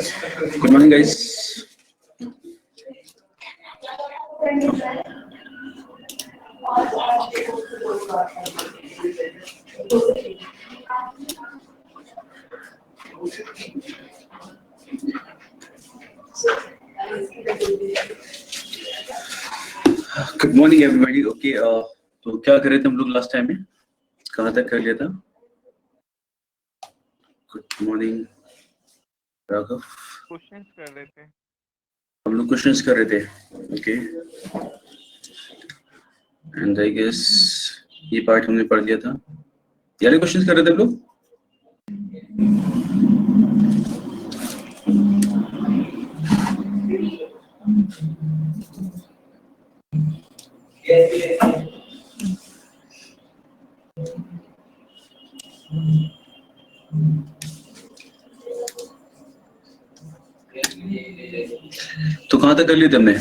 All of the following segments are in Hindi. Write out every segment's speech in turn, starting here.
Good morning, guys. Good morning, everybody. Okay, तो क्या कर रहे थे हम लोग लास्ट टाइम में? कहाँ तक कर लिया था? Good morning, Raghav. क्वेश्चंस कर रहे थे. हम लोग क्वेश्चंस कर रहे थे. Okay. And I guess ये पार्ट हमने पढ़ लिया था. यार क्वेश्चंस कर रहे थे हम लोग. तो कहाँ तक कर लिए थे हमने?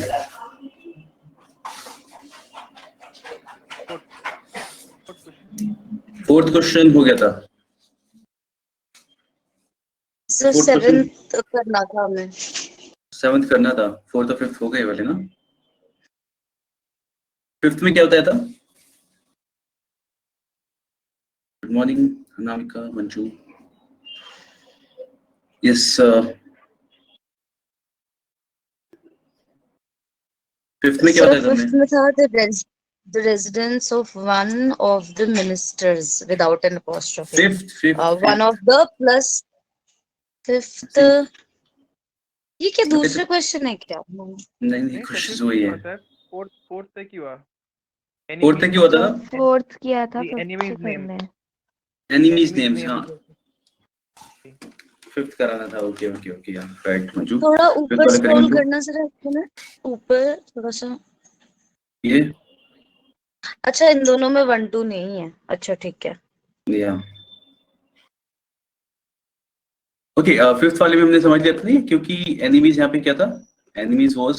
फोर्थ क्वेश्चन हो गया था. सर सेवेंथ करना था हमें. सेवेंथ करना था. फोर्थ और फिफ्थ हो गए वाले ना. फिफ्थ में क्या होता है था? Good morning Anamika, Manju. Yes. Fifth में क्या होता है? फिफ्थ में था the residence of one of the ministers without an apostrophe. Fifth one of the plus fifth. ये क्या दूसरे क्वेश्चन है क्या? नहीं क्वेश्चन वही है. फोर्थ तक ही हुआ. फोर्थ तक ही होता था. फोर्थ किया था. Enemies name. Enemies names. हाँ, फिफ्थ कराना था. ओके यार. राइट मंजू. थोड़ा ऊपर स्क्रॉल करना जरा. ऊपर थोड़ा सा. ये अच्छा, इन दोनों में 1 2 नहीं है. अच्छा ठीक है. या ओके. फिफ्थ वाले में हमने समझ लिया था नहीं, क्योंकि एनिमीज यहाँ पे क्या था? एनिमीज वाज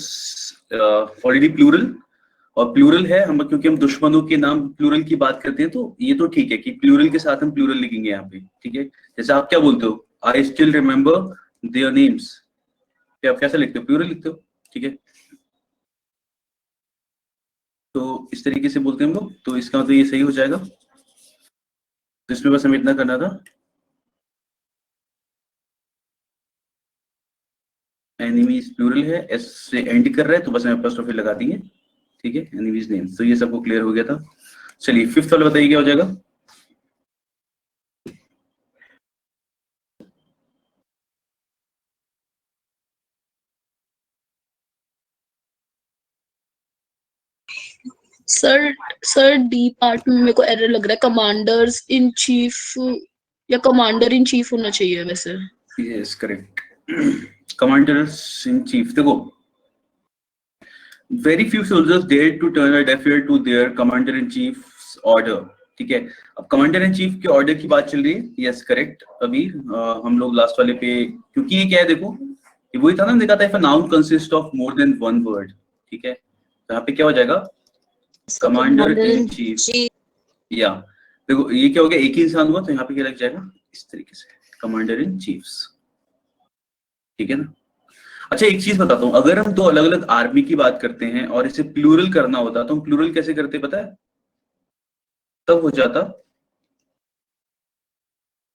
ऑलरेडी प्लूरल, और प्लूरल है हम, क्योंकि हम दुश्मनों के नाम प्लूरल की बात करते हैं, तो ये तो ठीक है कि प्लूरल के साथ हम प्लूरल लिखेंगे यहाँ पे. ठीक है. जैसे आप क्या बोलते हो? I still remember their names. आप कैसे लिखते हो? प्लूरल लिखते हो. ठीक है. तो इस तरीके से बोलते हैं हम लोग. तो इसका मतलब ये सही हो जाएगा. तो इसमें बस हमें इतना करना था. एनिमीज प्लूरल है, एस से एंड कर रहा है, तो बस हमें एपोस्ट्रोफी लगा देंगे. ठीक है. Enemies name. तो ये सबको क्लियर हो गया था. चलिए फिफ्थ वाला बताइए क्या हो जाएगा. सर डी पार्ट में मेरे को एरर लग रहा है. कमांडर्स इन चीफ या कमांडर इन चीफ होना चाहिए वैसे. Yes correct. Commanders in chief. देखो, very few soldiers dared to turn a deaf ear to their commander in chief's order. ठीक है. अब कमांडर इन चीफ के ऑर्डर की बात चल रही है. Yes correct. अभी हम लोग लास्ट वाले पे, क्योंकि ये क्या है देखो, ये वही था ना, देखा था, if a noun consists of more than one word. ठीक है. तो यहाँ पे क्या हो जाएगा? Commander in chief. या देखो ये क्या हो गया, एक ही इंसान हुआ, तो यहाँ पे क्या लग जाएगा इस तरीके से, कमांडर इन चीफ्स. ठीक है ना. अच्छा एक चीज बताता हूँ, अगर हम दो अलग अलग आर्मी की बात करते हैं और इसे प्लूरल करना होता तो हम प्लूरल कैसे करते पता है? तब हो जाता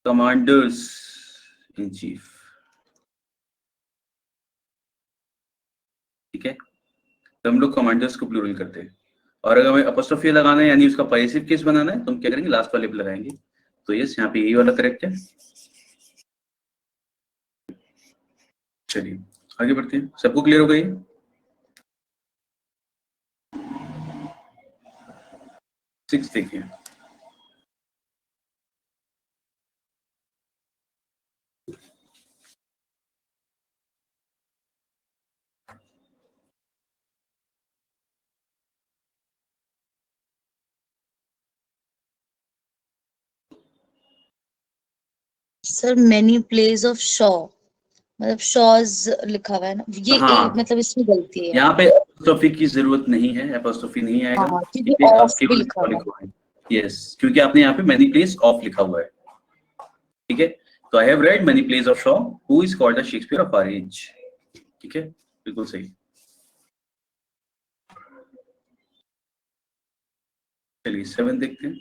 कमांडर्स इन चीफ. ठीक है. तो हम लोग कमांडर्स को प्लूरल करते हैं, और अगर हमें अपॉस्ट्रोफी लगाना है यानी उसका पॉजिटिव केस बनाना है, तो हम क्या करेंगे? लास्ट वाले पे लगाएंगे. तो यस, यहाँ पे यही वाला करेक्ट है. चलिए आगे बढ़ते हैं. सबको क्लियर हो गई? सिक्स देखिए. Sir many place of Shaw, मतलब शॉज लिखा हुआ है ना ये. हाँ. मतलब इसमें गलती है. यहाँ पे एपोस्ट्रोफी की जरूरत नहीं है. एपोस्ट्रोफी नहीं आएगा. हाँ, क्योंकि ऑफ भी लिखा हुआ है. यस, क्योंकि आपने यहाँ पे मेनी प्लेस ऑफ लिखा हुआ है. ठीक है. तो I have read many plays of Shaw who is called the Shakespeare of our age. ठीक है, बिल्कुल सही। चलिए 7 देखते हैं।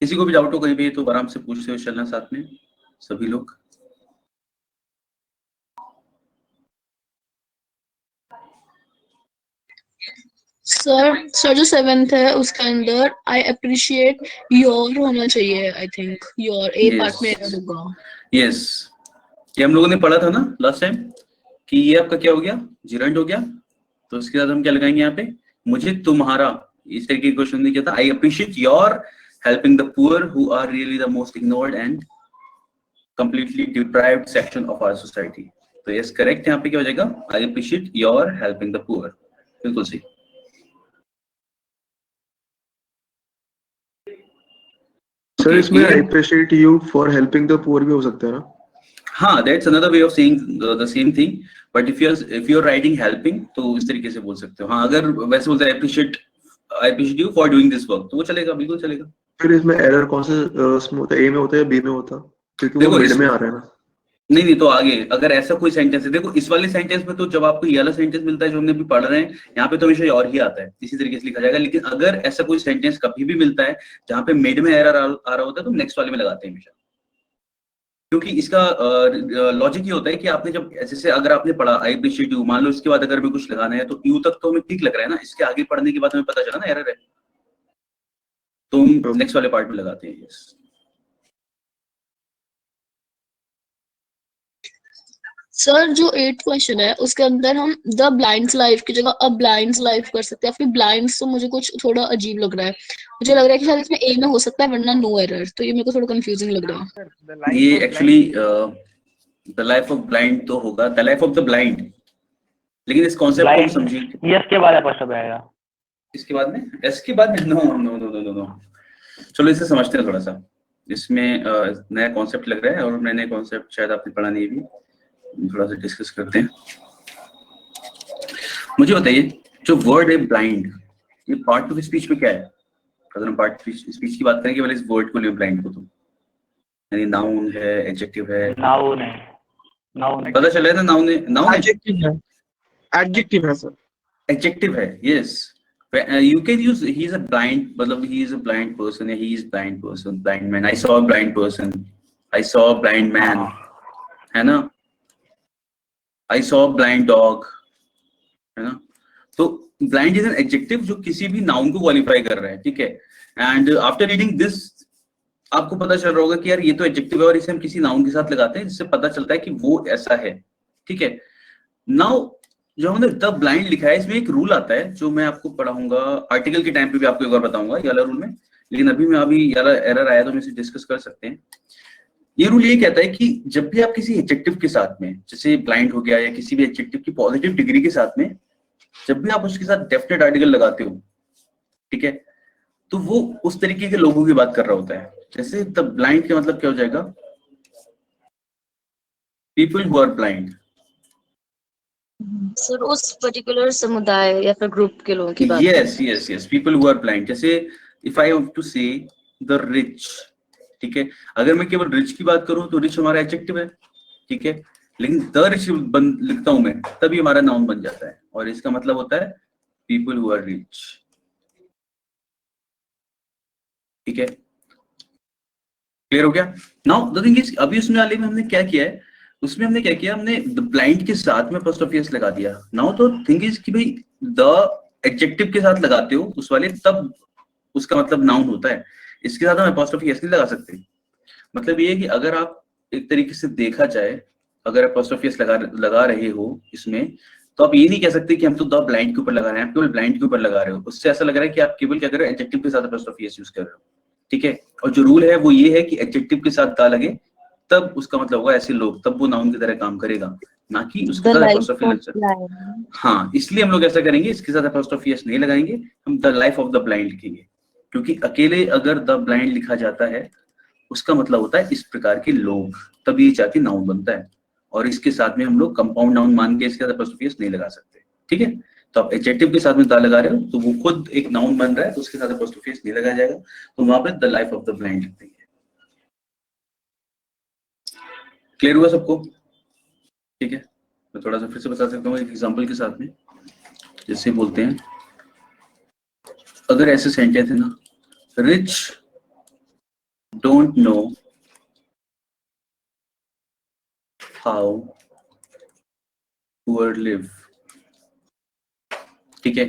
किसी को भी डाउट हो कहीं भी तो आराम से पूछते हुए चलना साथ में सभी लोग। सर जो 7th है उसके अंदर आई अप्रिशिएट योर होना चाहिए, I think your A part में एरर होगा। यस, ये हम लोगों ने पढ़ा था ना लास्ट टाइम कि ये आपका क्या हो गया, जिरंड हो गया। तो इसके साथ हम क्या लगाएंगे यहाँ पे, मुझे तुम्हारा, इस तरीके का क्वेश्चन ने किया था। I appreciate your helping the poor who are really the most ignored and completely deprived section of our society। तो yes correct, यहाँ पे क्या हो जाएगा, I appreciate your helping the poor। बिल्कुल सही। सर इसमें I appreciate you for helping the poor भी हो सकता है ना? हाँ, that's another way of saying the same thing, but if you're writing helping तो इस तरीके से बोल सकते हो। हाँ, अगर वैसे बोलते हैं I appreciate you for doing this work तो वो चलेगा, बिल्कुल चलेगा। फिर इसमें एरर कौन से उसमें होता है, ए में होता है या बी में होता है? क्योंकि वो मिड में आ रहा है ना। नहीं तो आगे अगर ऐसा कोई सेंटेंस है, देखो इस वाले सेंटेंस में तो जब आपको ये वाला सेंटेंस मिलता है जो हमने अभी पढ़ रहे हैं, यहाँ पे तो हमेशा और ही आता है, इसी तरीके से लिखा जाएगा। लेकिन अगर ऐसा कोई सेंटेंस कभी भी मिलता है जहाँ पे मिड में एरर आ रहा होता है तो नेक्स्ट वाले में लगाते हैं हमेशा, क्योंकि इसका लॉजिक ये होता है कि आपने जब जैसे अगर आपने पढ़ा आई अप्रिशिएट यू, मान लो इसके बाद अगर भी कुछ लगाना है तो यू तक तो हमें ठीक लग रहा है ना, इसके आगे पढ़ने के बाद हमें पता चला ना एरर है, तो हम नेक्स्ट वाले पार्ट में लगाते हैं। यस सर जो 8th क्वेश्चन है उसके अंदर हम द ब्लाइंड्स लाइफ की जगह अ ब्लाइंड्स लाइफ कर सकते हैं। फिर ब्लाइंड्स तो मुझे कुछ थोड़ा अजीब लग रहा है, मुझे लग रहा है कि शायद इसमें ए में हो सकता है वरना नो एरर, तो ये मेरे को थोड़ा कंफ्यूजिंग लग रहा है। ये actually the life of blind तो होगा the life of the blind, लेकिन इस कॉन्सेप्ट को हम समझिए। यस के बाद है फर्स्ट आएगा, इसके बाद में एस के बाद में no no no no no. चलो इसे समझते हैं थोड़ा सा, इसमें नया कॉन्सेप्ट लग रहा है और नए कॉन्सेप्ट शायद आपने पढ़ा नहीं, भी थोड़ा सा डिस्कस करते हैं। मुझे बताइए जो वर्ड है ब्लाइंड, ये पार्ट ऑफ स्पीच में क्या है? अगर हम पार्ट ऑफ स्पीच की बात करें केवल इस वर्ड को ले ब्लाइंड को, तो यानी नाउन है, एडजेक्टिव है? नाउन है, नाउन है। पता चल रहा है ना, नाउन है, नाउन एडजेक्टिव है, एडजेक्टिव है सर, एडजेक्टिव है। Yes, you can use he is a blind, मतलब he is a blind person या he is blind person, blind man, I saw a blind person, I saw a blind man, है ना, I saw a blind dog, है ना। तो blind is an adjective जो किसी भी नाउन को क्वालिफाई कर रहा है, ठीक है। एंड आफ्टर रीडिंग दिस आपको पता चल रहा होगा कि यार ये तो एडजेक्टिव है और इसे हम किसी नाउन के साथ लगाते हैं जिससे पता चलता है कि वो ऐसा है, ठीक है। नाउ जो हमने द ब्लाइंड लिखा है इसमें एक रूल आता है जो मैं आपको पढ़ाऊंगा आर्टिकल के टाइम पे भी, आपको एक बार बताऊंगा ये वाला रूल में, लेकिन अभी ये वाला एरर आया तो हम इसे डिस्कस कर सकते हैं। ये रूल ये कहता है कि जब भी आप किसी एडजेक्टिव के साथ में, जैसे ब्लाइंड हो गया या किसी भी एडजेक्टिव की पॉजिटिव डिग्री के साथ में, जब भी आप उसके साथ डेफिनेट आर्टिकल लगाते हो, ठीक है, तो वो उस तरीके के लोगों की बात कर रहा होता है। जैसे द ब्लाइंड का मतलब क्या हो जाएगा, people who are blind. Sir उस पर्टिकुलर समुदाय या फिर ग्रुप के लोगों की बात। Yes people who are blind. जैसे if I want to say the rich, ठीक है, अगर मैं केवल रिच की बात करूं तो रिच हमारा एडजेक्टिव है, ठीक है, लेकिन द रिच लिखता हूं मैं तभी हमारा नाउन बन जाता है और इसका मतलब होता है पीपल हु आर रिच, ठीक है, क्लियर हो गया। नाउ द थिंग इज, अभी उसमें वाले में हमने क्या किया है, उसमें हमने क्या किया, हमने द ब्लाइंड के साथ में फर्स्ट ऑफ एस लगा दिया। नाउ तो थिंग इज कि भाई द एडजेक्टिव के साथ लगाते हो उस वाले, तब उसका मतलब नाउन होता है, इसके साथ हम apostrophe s नहीं लगा सकते। मतलब ये है कि अगर आप एक तरीके से देखा जाए, अगर apostrophe s लगा रहे हो इसमें, तो आप ये नहीं कह सकते कि हम तो द ब्लाइंड के ऊपर लगा रहे हैं, आप केवल ब्लाइंड के ऊपर लगा रहे हो, उससे ऐसा लग रहा है कि आप केवल क्या कर रहे हो, एडजेक्टिव के साथ apostrophe s यूज कर रहे हो, ठीक है। और जो रूल है वो ये है कि एडजेक्टिव के साथ द लगे तब उसका मतलब होगा ऐसे लोग, तब वो नाउन की तरह काम करेगा, ना कि उसके साथ apostrophe s। हाँ, इसलिए हम लोग ऐसा करेंगे, इसके साथ apostrophe s नहीं लगाएंगे, हम the life of the blind लिखेंगे, क्योंकि अकेले अगर द ब्लाइंड लिखा जाता है उसका मतलब होता है इस प्रकार के लोग, तब ये जाके नाउन बनता है, और इसके साथ में हम लोग कंपाउंड नाउन मान के इसके साथ apostrophe s नहीं लगा सकते, ठीक है। तो आप एडजेक्टिव के साथ में द लगा रहे हो तो वो खुद एक नाउन बन रहा है, तो उसके साथ apostrophe s नहीं लगाया जाएगा, तो वहां पे the life of the blind लिख देंगे। क्लियर हुआ सबको? ठीक है, मैं थोड़ा सा फिर से बता सकता हूँ एक एग्जांपल के साथ में। जैसे बोलते हैं, अगर ऐसे सेंटेंस है ना, rich don't know how poor live, ठीक है,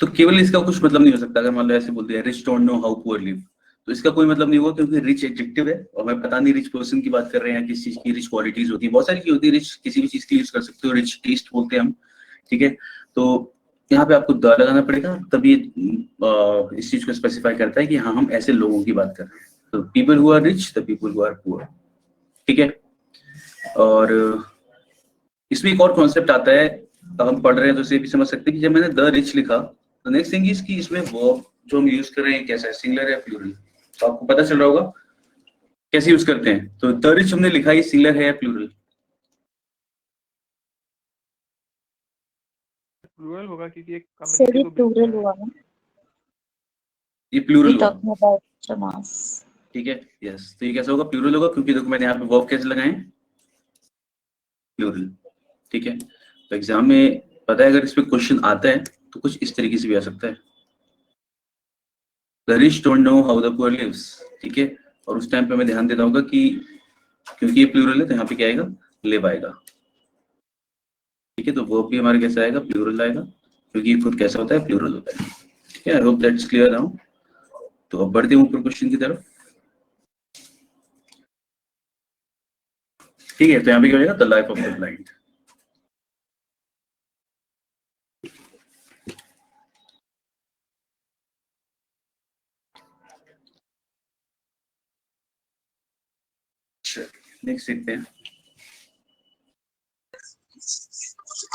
तो केवल इसका कुछ मतलब नहीं हो सकता। अगर मान लो ऐसे बोल दिया rich don't know how poor live, तो इसका कोई मतलब नहीं होगा, क्योंकि रिच एडजेक्टिव है और मैं पता नहीं रिच पर्सन की बात कर रहे हैं, किस चीज की रिच क्वालिटीज होती है, बहुत सारी की होती है, रिच किसी भी चीज की यूज कर सकते हो, रिच टेस्ट बोलते हैं हम, ठीक है। तो यहाँ पे आपको द लगाना पड़ेगा, तभी इस चीज को स्पेसिफाई करता है कि हाँ हम ऐसे लोगों की बात कर रहे हैं। तो people who are rich, the people who are poor, ठीक है। और इसमें एक और कॉन्सेप्ट आता है, हम पढ़ रहे हैं तो इसे भी समझ सकते हैं कि जब मैंने द रिच लिखा, तो नेक्स्ट थिंग इज कि इसमें वर्ब जो हम यूज कर रहे हैं कैसा है, सिंगुलर या प्लूरल, तो आपको पता चल रहा होगा कैसे यूज करते हैं। तो द रिच हमने लिखा, ये सिंगुलर है या प्लूरल? प्लूरल होगा क्योंकि एक सर कम्युनिटी ये को प्लूरल बुलाता है। हुआ ना, ये प्लूरल we हुआ, talking about समास। ठीक है। यस, तो ये कैसे होगा? प्लूरल होगा, क्योंकि देखो मैंने यहाँ पे वर्ब कैसे लगाए, प्लूरल, ठीक है। तो एग्जाम में पता है अगर इस पे क्वेश्चन आता है तो कुछ इस तरीके से भी आ सकता है, the rich don't know how the poor lives, ठीक है। और उस टाइम पे मैं ध्यान देता हूँ कि क्योंकि ये प्लूरल है तो यहाँ पे क्या आएगा, लिव आएगा, ठीक है। तो वर्ब भी हमारे कैसा आएगा, प्लूरल आएगा, क्योंकि ये खुद कैसा होता है, प्लूरल होता है, ठीक है। I hope that's clear now. तो अब बढ़ते हैं ऊपर क्वेश्चन की तरफ, ठीक है। तो यहाँ पे क्या हो जाएगा, the life of the blind, next देखते हैं।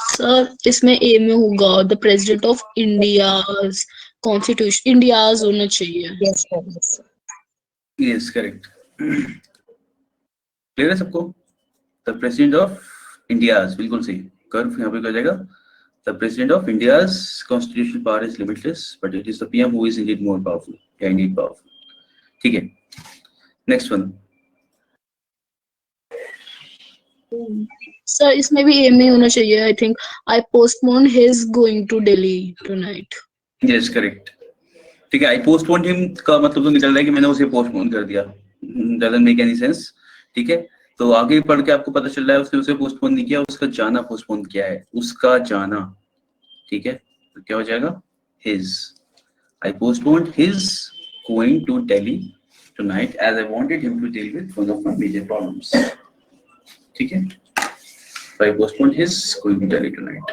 सर इसमें ए में होगा the president of India constitution, India's होना चाहिए। Yes sir, yes sir. Yes correct, clear है सबको? द प्रेसिडेंट ऑफ इंडियाज, बिल्कुल सही। कर्व यहाँ पे क्या हो जाएगा, the president of India's constitutional power is limitless but it is the PM who is Indeed more powerful, या इंडीड पावरफुल, ठीक है। नेक्स्ट वन, सर इसमें भी ए में होना चाहिए। I think I postpone his going to Delhi tonight. Yes correct, ठीक है। आई पोस्टपोन हिम का मतलब तो निकल रहा है कि मैंने उसे पोस्टपोन कर दिया, डजंट मेक एनी सेंस, ठीक है। तो आगे पढ़ के आपको पता चल रहा है उसने उसे पोस्टपोन नहीं किया, उसका जाना पोस्टपोन किया है, उसका जाना, ठीक है। तो क्या हो जाएगा, his, I postponed his going to Delhi tonight as I wanted him to deal with one of my major problems, ठीक है। So I postponed his going to Delhi tonight.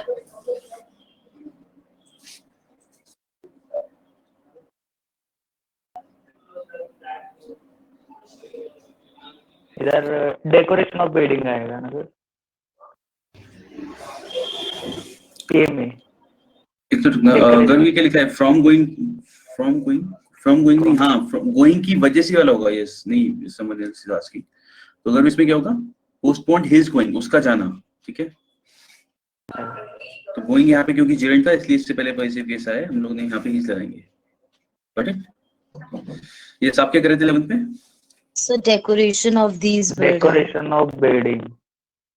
इधर डेकोरेशन ऑफ वेडिंग आएगा ना सर, ए में। एक तो गर्मी क्या लिखा है, फ्रॉम गोइंग नहीं, हाँ गोइंग की वजह से वाला होगा, यस नहीं समझ सिद्धार्थ की। तो अगर इसमें क्या होगा, पोस्टपोन्ड हिज गोइंग, उसका जाना, ठीक है। तो गोइंग यहाँ पे क्योंकि जेरेंट था इसलिए इससे पहले पैसिव केस आया, हम लोग ने यहाँ पे हिज लगाएंगे, गॉट इट। यस, आप क्या कर रहे थे 11th में? So decoration of these buildings. Decoration of building,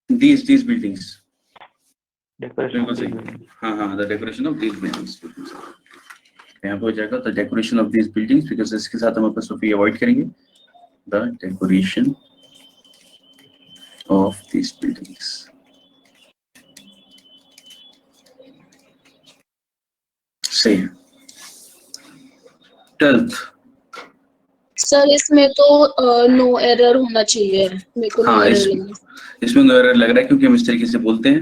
these buildings, decoration बिल्कुल ऑफ सही, बिल्डिंग। हाँ हाँ, the decoration of these buildings, यहाँ पे हो जाएगा the decoration of these buildings, because इसके साथ हम अपॉस्ट्रोफी अवॉइड करेंगे, the decoration of these buildings, सही है। 12th, सर इसमें तो नो एरर होना चाहिए, मेरे को नो हाँ एरर लगा। इसमें नो एरर लग रहा है क्योंकि हम इस तरीके से बोलते हैं,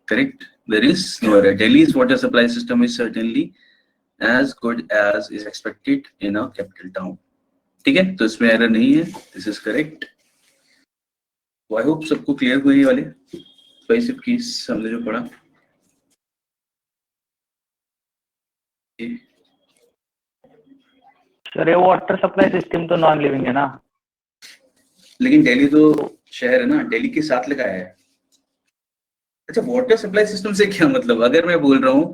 correct, there is no error, Delhi's water supply system is certainly as good as is expected in a capital town, ठीक है। तो इसमें एरर नहीं है, दिस इज करेक्ट। तो आई होप सबको क्लियर हुए ये वाले पैसिव कीज हमने जो पढ़ा। सर ये वाटर सप्लाई सिस्टम तो नॉन लिविंग है ना, लेकिन दिल्ली तो शहर है ना, दिल्ली के साथ लगाया है। अच्छा, वाटर सप्लाई सिस्टम से क्या मतलब, अगर मैं बोल रहा हूँ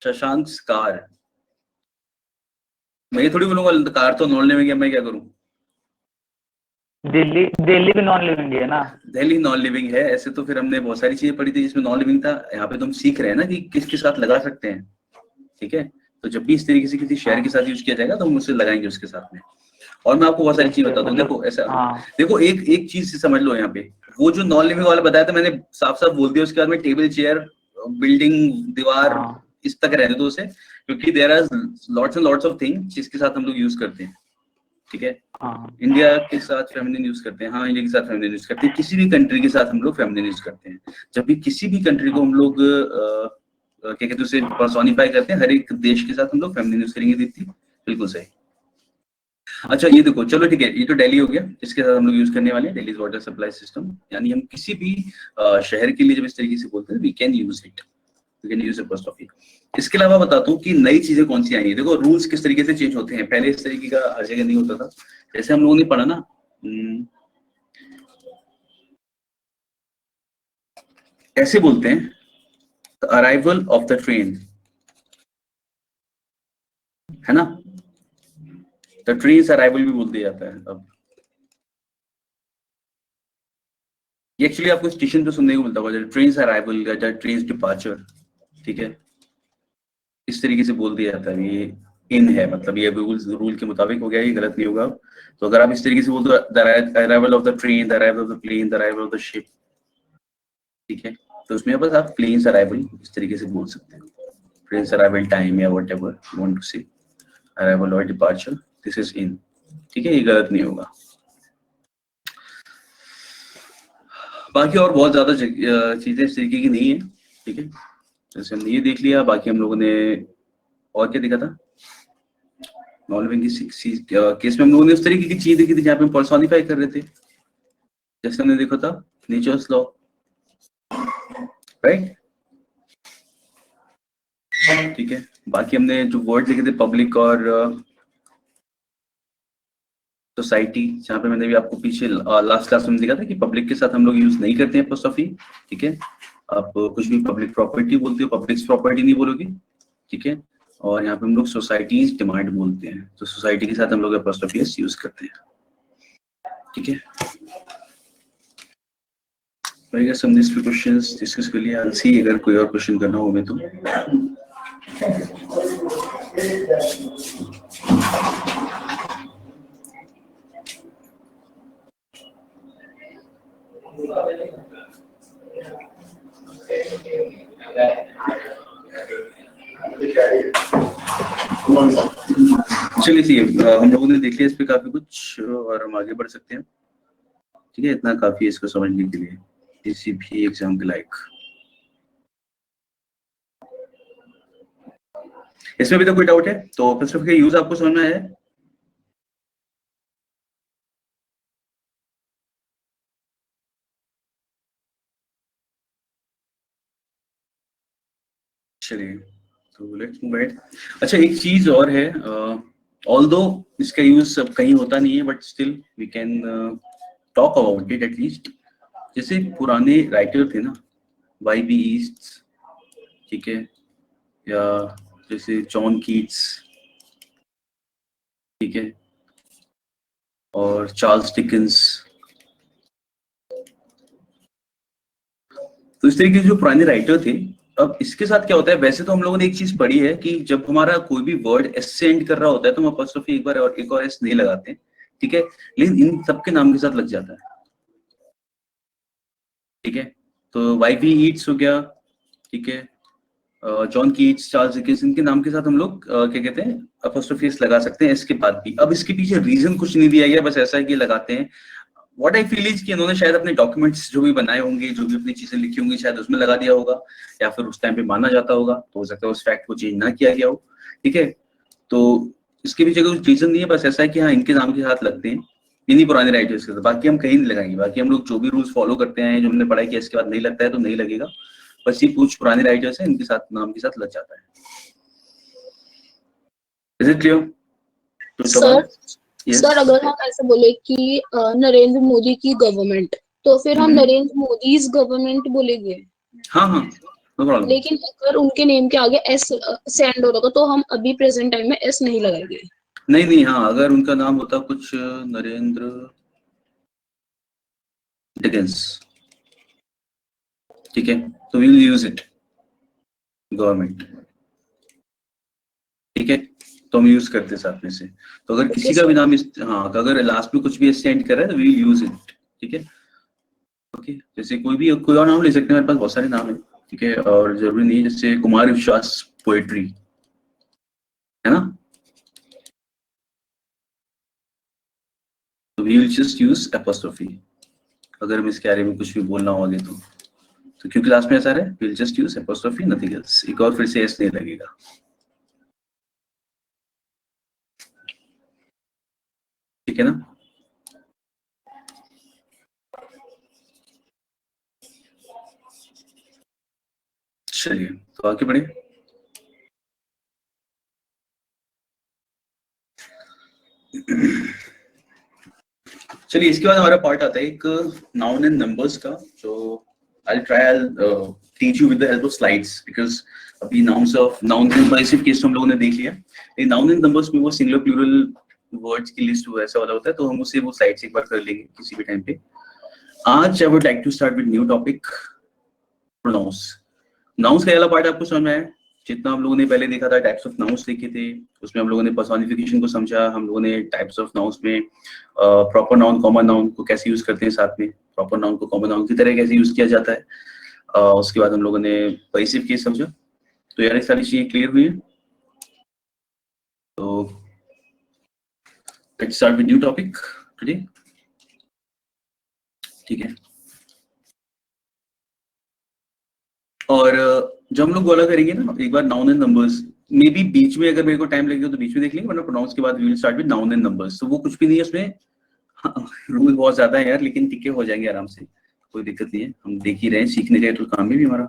शशांक कार, मैं ये थोड़ी बोलूंगा कार तो नॉन लिविंग है, मैं क्या करूं? दिल्ली दिल्ली भी नॉन लिविंग है ना? दिल्ली नॉन लिविंग है। ऐसे तो फिर हमने बहुत सारी चीजें पढ़ी थी जिसमें नॉन लिविंग था, यहाँ पे तो हम सीख रहे हैं ना कि किसके साथ लगा सकते हैं, ठीक है। तो जब भी इस तरीके से किसी शहर के साथ यूज किया जाएगा तो हम उसे लगाएंगे उसके साथ में। और मैं आपको बहुत सारी चीज बताता हूँ, देखो ऐसा, हाँ देखो एक चीज से समझ लो, यहाँ पे वो जो नॉन लिविंग वाला बताया था मैंने साफ साफ बोल दिया, उसके बाद में टेबल चेयर बिल्डिंग दीवार हाँ इस तक रहने दो उसे, क्योंकि there are lots and lots of thing जिसके साथ हम लोग यूज करते हैं, ठीक है। हाँ इंडिया के साथ फेमिनिन यूज करते हैं, हाँ इंडिया के साथ फेमिनिन यूज करते हैं, किसी भी कंट्री के साथ हम लोग फेमिनिन यूज करते हैं। जब भी किसी भी कंट्री को हम लोग क्या कहते हैं उसे पर्सोनिफाई करते हैं, हर एक देश के साथ हम लोग फेमिनिन यूज करेंगे। दीप्ति बिल्कुल सही। अच्छा ये देखो, चलो ठीक है, ये तो दिल्ली हो गया, इसके साथ हम लोग यूज करने वाले हैं दिल्ली वाटर सप्लाई सिस्टम, यानी हम किसी भी शहर के लिए जब इस तरीके से बोलते हैं we can use it, we can use apostrophe. इसके अलावा बताता हूँ कि नई चीजें कौन सी आई है। देखो रूल्स किस तरीके से चेंज होते हैं, पहले इस तरीके का हर जगह नहीं होता था। जैसे हम लोगों ने पढ़ा ना, ऐसे बोलते हैं अराइवल ऑफ द ट्रेन, है ना, द ट्रेन अराइवल भी बोल दिया जाता है। अब ये एक्चुअली आपको स्टेशन पे सुनने को मिलता होगा, ट्रेन अराइवल या ट्रेन डिपार्चर, ठीक है, इस तरीके से बोल दिया जाता है। ये इन है, मतलब ये रूल के मुताबिक हो गया, ये गलत नहीं होगा। तो अगर आप इस तरीके से बोल दो the arrival of the train, the arrival of the plane, the arrival of the ship, ठीक है, तो उसमें बस आप प्लेन अराइवल इस तरीके से बोल सकते हैं, ट्रेन अराइवल टाइम या व्हाटएवर यू वांट टू से, अराइवल और डिपार्चर, दिस इज इन, ठीक है, ये गलत नहीं होगा। बाकी और बहुत ज्यादा चीजें इस तरीके की नहीं है, ठीक है। जैसे हमने ये देख लिया, बाकी हम लोगों ने और क्या देखा था, नॉन लिविंग केस में हम लोगों ने उस तरीके की चीज देखी थी जहाँ पे हम पर्सोनिफाई कर रहे थे, जैसे हमने देखा था नेचर्स लॉ, राइट, ठीक है। बाकी हमने जो वर्ड लिखे थे पब्लिक और सोसाइटी, जहाँ पे मैंने भी आपको पीछे लास्ट क्लास में दिखा था कि पब्लिक के साथ हम लोग यूज नहीं करते हैं एपोस्ट्रोफी, ठीक है। आप कुछ भी पब्लिक प्रॉपर्टी बोलते हो, पब्लिक प्रॉपर्टी नहीं बोलोगे, ठीक है। और यहाँ पे हम लोग सोसाइटीज डिमांड बोलते हैं, तो सोसाइटी के साथ हम लोग एपोस्ट्रोफी यूज करते हैं, ठीक है। I guess some these few questions discuss के लिए I'll see अगर कोई और क्वेश्चन करना हो मैं तो। चलिए ठीक है, हम लोगों ने देख लिया इस पे काफी कुछ और हम आगे बढ़ सकते हैं, ठीक है। इतना काफी है इसको समझने के लिए किसी भी एग्जाम के लायक। इसमें भी तो कोई डाउट है तो एपोस्ट्रोफी का यूज आपको समझ में आया है? चलिए तो लेट्स मूव अहेड। अच्छा एक चीज और है, ऑल्दो इसका यूज सब कहीं होता नहीं है but still we can talk about it at least. जैसे पुराने राइटर थे ना, वाई.बी. ईस्ट, ठीक है, या जैसे जॉन कीट्स, ठीक है, और चार्ल्स डिकेंस, तो इस तरीके के जो पुराने राइटर थे। अब इसके साथ क्या होता है, वैसे तो हम लोगों ने एक चीज पढ़ी है कि जब हमारा कोई भी वर्ड एस से एंड कर रहा होता है तो हम अपॉस्ट्रोफी एक बार और एक और एस नहीं लगाते, ठीक है, लेकिन इन सबके नाम के साथ लग जाता है, ठीक है। तो वाई.बी. ईट्स हो गया, ठीक है, जॉन कीट्स, चार्ल्स डिकेंस, इनके नाम के साथ हम लोग क्या कहते हैं अपॉस्ट्रोफी एस लगा सकते हैं इसके बाद भी। अब इसके पीछे रीजन कुछ नहीं दिया गया, बस ऐसा है कि लगाते हैं। व्हाट आई फील इज कि इन्होंने शायद अपने डॉक्यूमेंट्स जो भी बनाए होंगे, जो भी अपनी चीजें लिखी होंगी, शायद उसमें लगा दिया होगा, या फिर उस टाइम पे माना जाता होगा, तो हो सकता है उस फैक्ट को चेंज ना किया गया हो, ठीक है। तो इसके पीछे कोई रीजन नहीं है, बस ऐसा है कि हाँ इनके नाम के साथ लगते हैं इन्हीं पुराने राइटर्स के साथ, बाकी हम कहीं नहीं लगाएंगे। बाकी हम लोग जो भी रूल्स फॉलो करते हैं, जो हमने पढ़ाई किया, इसके बाद नहीं लगता है तो नहीं लगेगा, बस ये कुछ पुराने राइटर्स हैं इनके साथ नाम के साथ लग जाता है। Is it clear? सर अगर हम ऐसे बोले कि नरेंद्र मोदी की गवर्नमेंट, तो फिर हम नरेंद्र मोदी गवर्नमेंट बोलेंगे। हाँ हाँ नो प्रॉब्लम। लेकिन अगर उनके नेम के आगे एस सेंड हो रहा तो हम अभी प्रेजेंट टाइम में एस नहीं लगाएंगे। नहीं, हाँ, अगर उनका नाम होता कुछ नरेंद्र डिकेंस, ठीक है, तो we will use it government, ठीक है, तो हम यूज करते हैं साथ में से। तो अगर किसी का भी नाम हाँ, अगर लास्ट में कुछ भी ऐसे एंड कर रहा है तो वी विल यूज इट, ठीक है, ओके। जैसे कोई और नाम ले सकते हैं, मेरे पास बहुत सारे नाम है, ठीक है, और जरूरी नहीं, जैसे कुमार विश्वास पोएट्री, है ना, तो we will just use apostrophe अगर हम इसके बारे में कुछ भी बोलना हो आगे तो क्योंकि लास्ट में ऐसा है, we will just use apostrophe, nothing else. एक और फिर से एस नहीं लगेगा, ठीक है ना। चलिए तो आगे बढ़े। चलिए इसके बाद हमारा पार्ट आता है एक नाउन एंड नंबर्स का, जो I try teach you with the help of slides, because अभी नाउन एंड पॉजिटिव केस हम लोगों ने देख लिया, लेकिन नाउन एंड नंबर्स में वो सिंगुलर प्लूरल वर्ड्स की लिस्ट वैसा वाला होता है, तो हम उसे वो स्लाइड्स एक बार कर लेंगे किसी भी टाइम पे। आज I would like to start with new topic, pronouns. Nouns का पहला पार्ट आपको समझ में आया, जितना हम लोगों ने पहले देखा था टाइप्स ऑफ नाउंस देखे थे, उसमें हम लोगों ने पर्सोनिफिकेशन को समझा, हम लोगों ने टाइप्स ऑफ नाउंस में प्रॉपर नाउन कॉमन नाउन को कैसे यूज करते हैं, साथ में प्रॉपर नाउन को कॉमन नाउन की तरह कैसे यूज किया जाता है, उसके बाद हम लोगों ने पॉजिटिव केस समझा। तो यार सारी चीजें क्लियर हुई है, तो let's start with new topic today, ठीक है। और जब हम लोग बोला करेंगे ना एक बार noun and numbers, maybe बीच में अगर मेरे को टाइम लगेगा तो बीच में देख लेंगे, वरना प्रोनाउंस के बाद we will start with noun and numbers. तो वो कुछ भी नहीं है उसमें, रूल बहुत ज्यादा है यार, लेकिन टिके हो जाएंगे आराम से, कोई दिक्कत नहीं है। हम देख ही रहे हैं, सीखने गए तो काम भी हमारा,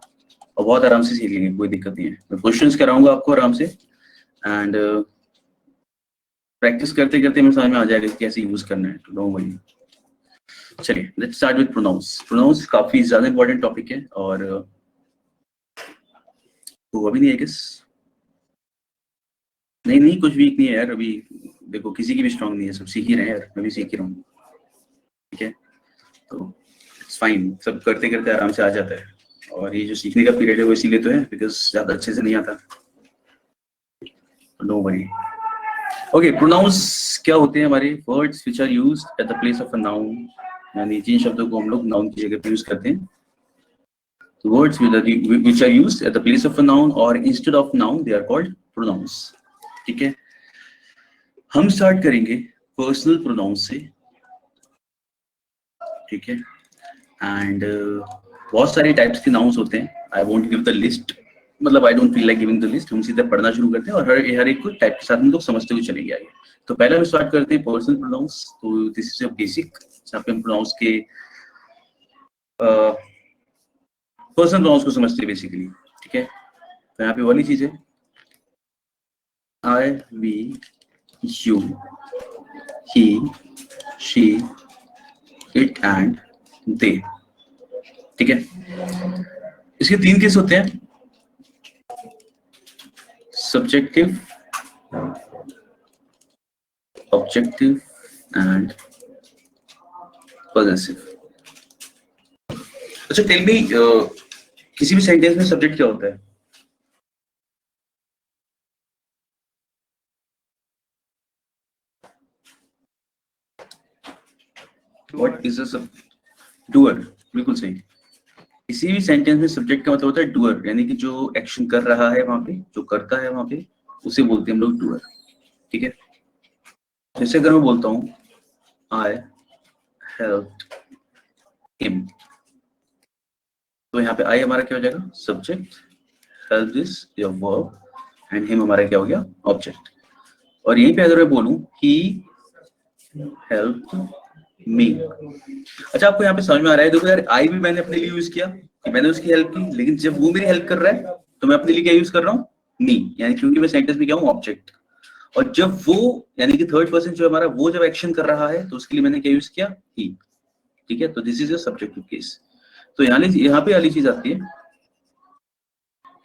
और बहुत आराम से सीख लेंगे, कोई दिक्कत नहीं है। मैं क्वेश्चंस कराऊंगा आपको आराम से, एंड प्रैक्टिस करते करते हमें समझ में आ जाएगा कैसे यूज करना है, तो डोंट वरी। चलिए let's start with pronouns. Pronouns काफी ज्यादा इंपॉर्टेंट टॉपिक है, और तो अभी नहीं है किस नहीं कुछ वीक नहीं है यार, अभी देखो किसी की भी स्ट्रांग नहीं है, सब सीख ही रहे हैं यार, मैं भी सीख ही रहा हूँ, ठीक है, तो इट्स फाइन, सब करते करते आराम से आ जाता है। और ये जो सीखने का पीरियड है वो इसीलिए तो है बिकॉज ज्यादा अच्छे से नहीं आता, नो वरी। ओके, प्रोनाउंस क्या होते हैं? हमारे words which are used at the place of a noun, यानी जिन शब्दों को हम लोग नाउन की जगह पे यूज करते हैं। Words which are used at the place of a noun or instead of noun, they are called pronouns, ठीक है। हम स्टार्ट करेंगे पर्सनल प्रोनाउंस से, ठीक है, एंड बहुत सारे टाइप्स के नाउन्स होते हैं। I won't give the list, मतलब I don't feel like giving the list, हम सीधे पढ़ना शुरू करते हैं और हर एक को टाइप के साथ हम लोग समझते हुए चलेंगे आगे। तो पहले हम स्टार्ट करते हैं पर्सनल प्रोनाउंस। तो दिस इज अ बेसिक, जहाँ पे हम प्रोनाउंस के पर्सनल प्रोनाउंस को समझते हैं बेसिकली, ठीक है। तो यहाँ पे वाली चीज है I, we, you, he, she, it and they, ठीक है। इसके 3 केस होते हैं, सब्जेक्टिव, ऑब्जेक्टिव एंड पॉजेसिव। अच्छा टेल मी, किसी भी सेंटेंस में सब्जेक्ट क्या होता है? What is a doer? बिल्कुल सही। किसी भी सेंटेंस में सब्जेक्ट का मतलब होता है डूअर, यानी कि जो एक्शन कर रहा है वहां पे, जो करता है वहां पे, उसे बोलते हैं हम लोग डूअर, ठीक है। जैसे अगर मैं बोलता हूँ आई हेल्प्ड हिम, तो यहाँ पे आई हमारा क्या हो जाएगा? Subject, help is your verb, and him हमारा क्या हो गया? ऑब्जेक्ट। और यहीं पे अगर मैं बोलूं ही हेल्प मी, अच्छा आपको यहाँ पे समझ में आ रहा है? देखो यार, आई भी मैंने अपने लिए यूज किया कि मैंने उसकी हेल्प की, लेकिन जब वो मेरी हेल्प कर रहा है तो मैं अपने लिए क्या यूज कर रहा हूँ? मी, यानी क्योंकि मैं सेंटेंस में क्या हूँ? ऑब्जेक्ट। और जब वो यानी कि थर्ड पर्सन जो हमारा वो जब एक्शन कर रहा है तो उसके लिए मैंने क्या यूज किया? ही, ठीक है। तो this is a subjective case. तो यहाँ पे वाली चीज आती है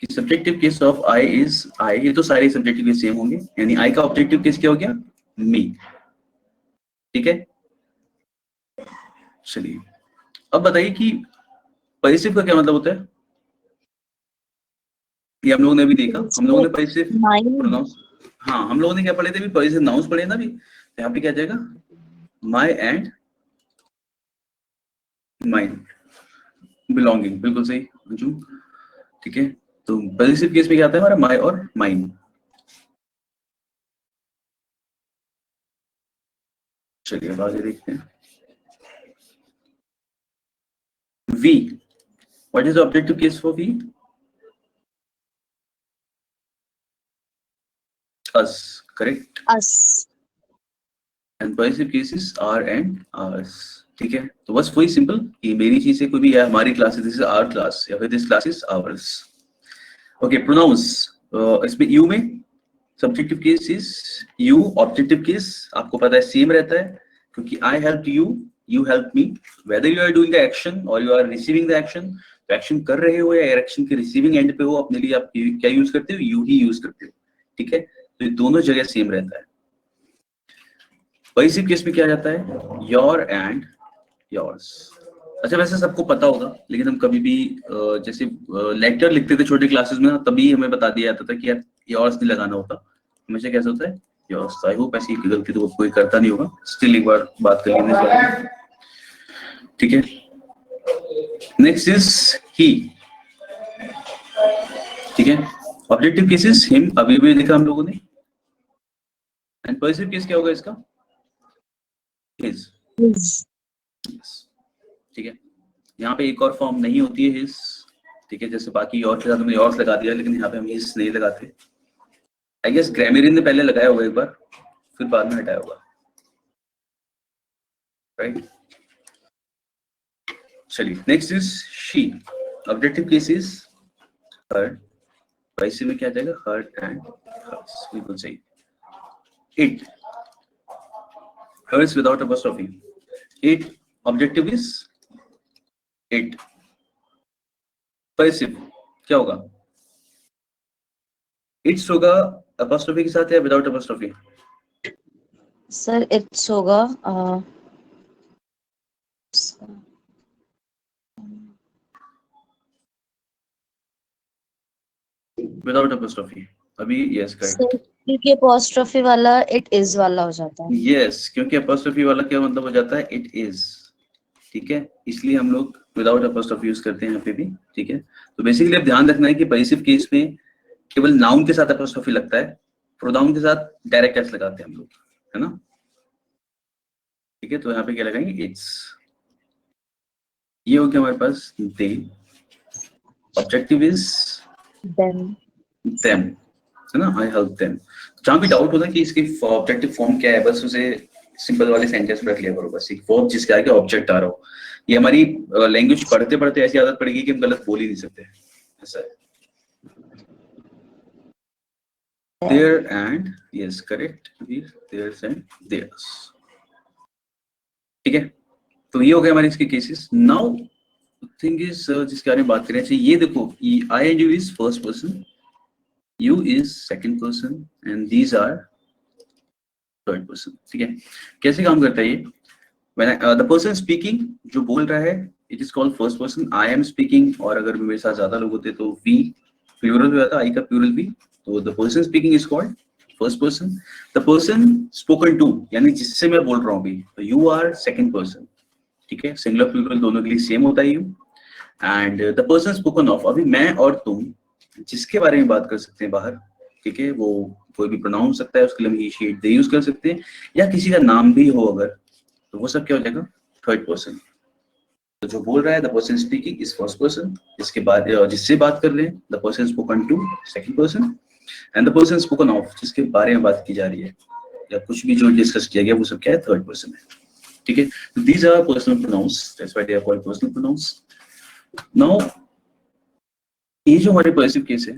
कि subjective case of I is I, ये तो सारे सब्जेक्टिव केस सेम होंगे, यानी आई का ऑब्जेक्टिव केस क्या हो गया? मी, ठीक है। चलिए अब बताइए कि पॉजिटिव का क्या मतलब होता है, ये हम लोगों ने भी देखा, हम लोगों ने पॉजिटिव माइंड प्रोनाउंस, हाँ हम लोगों ने क्या पढ़े थे भी, पॉजिटिव नाउंस पढ़े ना भी, यहाँ पे क्या जाएगा माई एंड माइन, बिलोंगिंग, बिल्कुल सही अंशु, ठीक है। तो पॉजिटिव केस में क्या आता है हमारा माई और माइन। चलिए अब आगे देखते हैं। V, what is the objective case for V? Us, correct. us, And possessive cases are and ours, ठीक है। तो बस वही सिंपल कि मेरी चीज से कोई भी, या हमारी class this is our class, या फिर this class is ours. Okay, pronouns, इसमें यू में subjective case is you, objective case आपको पता है सेम रहता है, क्योंकि I help you, you help me, whether you are doing the action और you are receiving the action, तो एक्शन कर रहे हो या एक्शन के रिसीविंग एंड पे हो, अपने लिए आप क्या यूज करते हो, यू ही यूज करते हो, ठीक है। तो ये दोनों जगह सेम रहता है। पॉजिटिव केस में क्या जाता है योर एंड योर्स। अच्छा वैसे सबको पता होगा, लेकिन हम कभी भी जैसे लेटर लिखते थे छोटे क्लासेस में ना, तभी हमें बता दिया जाता था कि यार योर्स नहीं लगाना होता, हमेशा कैसे होता है योर्स। आई होप ऐसी गलती तो कोई करता नहीं होगा, स्टिल एक बार बात कर लेने इस बारे में, ठीक है। नेक्स्ट इज ही, ठीक है। ऑब्जेक्टिव केसेस हिम, अभी भी देखा हम लोगों ने, एंड पॉजिटिव केस क्या होगा इसका his, his, ठीक है। यहाँ पे एक और फॉर्म नहीं होती है his, ठीक है, जैसे बाकी योर के साथ हमने योर्स लगा दिया, लेकिन यहाँ पे हम his नहीं लगाते। आई गेस ग्रामरियन ने पहले लगाया होगा एक बार, फिर बाद में हटाया होगा, राइट। चलिए next is she, objective case is her, वैसे में क्या जाएगा हर एंड हर्स, बिल्कुल सही। It, hers without apostrophe, it, objective is it, passive क्या होगा it's होगा apostrophe के साथ या without apostrophe? sir it's होगा without apostrophe, अभी yes correct, sir क्योंकि apostrophe वाला it is वाला हो जाता है। yes क्योंकि apostrophe वाला क्या मतलब हो जाता है it is, ठीक है, इसलिए हम लोग विदाउट apostrophe यूज करते हैं यहाँ पे भी, ठीक है। तो बेसिकली अब ध्यान रखना है कि पॉजिटिव केस में केवल नाउन के साथ apostrophe लगता है, प्रोनाउन के साथ डायरेक्ट एस लगाते हैं हम लोग, है ना, ठीक है। तो यहाँ पे क्या लगाएंगे इट्स, ये हो गया हमारे पास दे, ऑब्जेक्टिव इज them, है ना, आई हेल्प देम। जहाँ भी डाउट होता है कि इसकी ऑब्जेक्टिव फॉर्म क्या है, बस उसे सिंपल वाले सेंटेंस में रख लिया करो, बस एक वर्ब जिसके आगे ऑब्जेक्ट आ रहा हो। ये हमारी लैंग्वेज पढ़ते पढ़ते ऐसी आदत पड़ेगी कि हम गलत बोल ही नहीं सकते, ऐसा है। There and yes correct, theirs and theirs, ठीक है। तो ये हो गया हमारे इसके केसेस। नाउ थिंग इज जिसके बारे में बात करें, ये देखो I and you is first person, you is second person and these are third person, ठीक है। कैसे काम करता है ये, व्हेन द पर्सन स्पीकिंग, जो बोल रहा है, it is called first person, I am speaking, और अगर मेरे साथ ज्यादा लोग होते तो वी प्लूरल हो जाता, आई का प्लूरल वी, तो the person speaking is called first person. The person spoken to, यानी जिससे मैं बोल रहा हूँ भी, तो यू आर सेकंड पर्सन, ठीक है। सिंगुलर प्लूरल दोनों के लिए सेम होता है you. And the person spoken of, अभी मैं और तुम जिसके बारे में बात कर सकते हैं बाहर, ठीक है, वो कोई भी प्रोनाउन हो सकता है, उसके लिए हम ही शी इट दे यूज कर सकते हैं, या किसी का नाम भी हो अगर, तो वो सब क्या हो जाएगा थर्ड पर्सन। तो जो बोल रहा है the person speaking is first person, जिसके बाद जिससे बात कर रहे हैं the person spoken to second person, and the person spoken of, जिसके बारे में बात की जा रही है या कुछ भी जो डिस्कस किया गया वो सब क्या है थर्ड पर्सन है, ठीक है। तो these are personal pronouns, that's why they are called personal pronouns. Now ये जो हमारे पॉजिटिव केस है,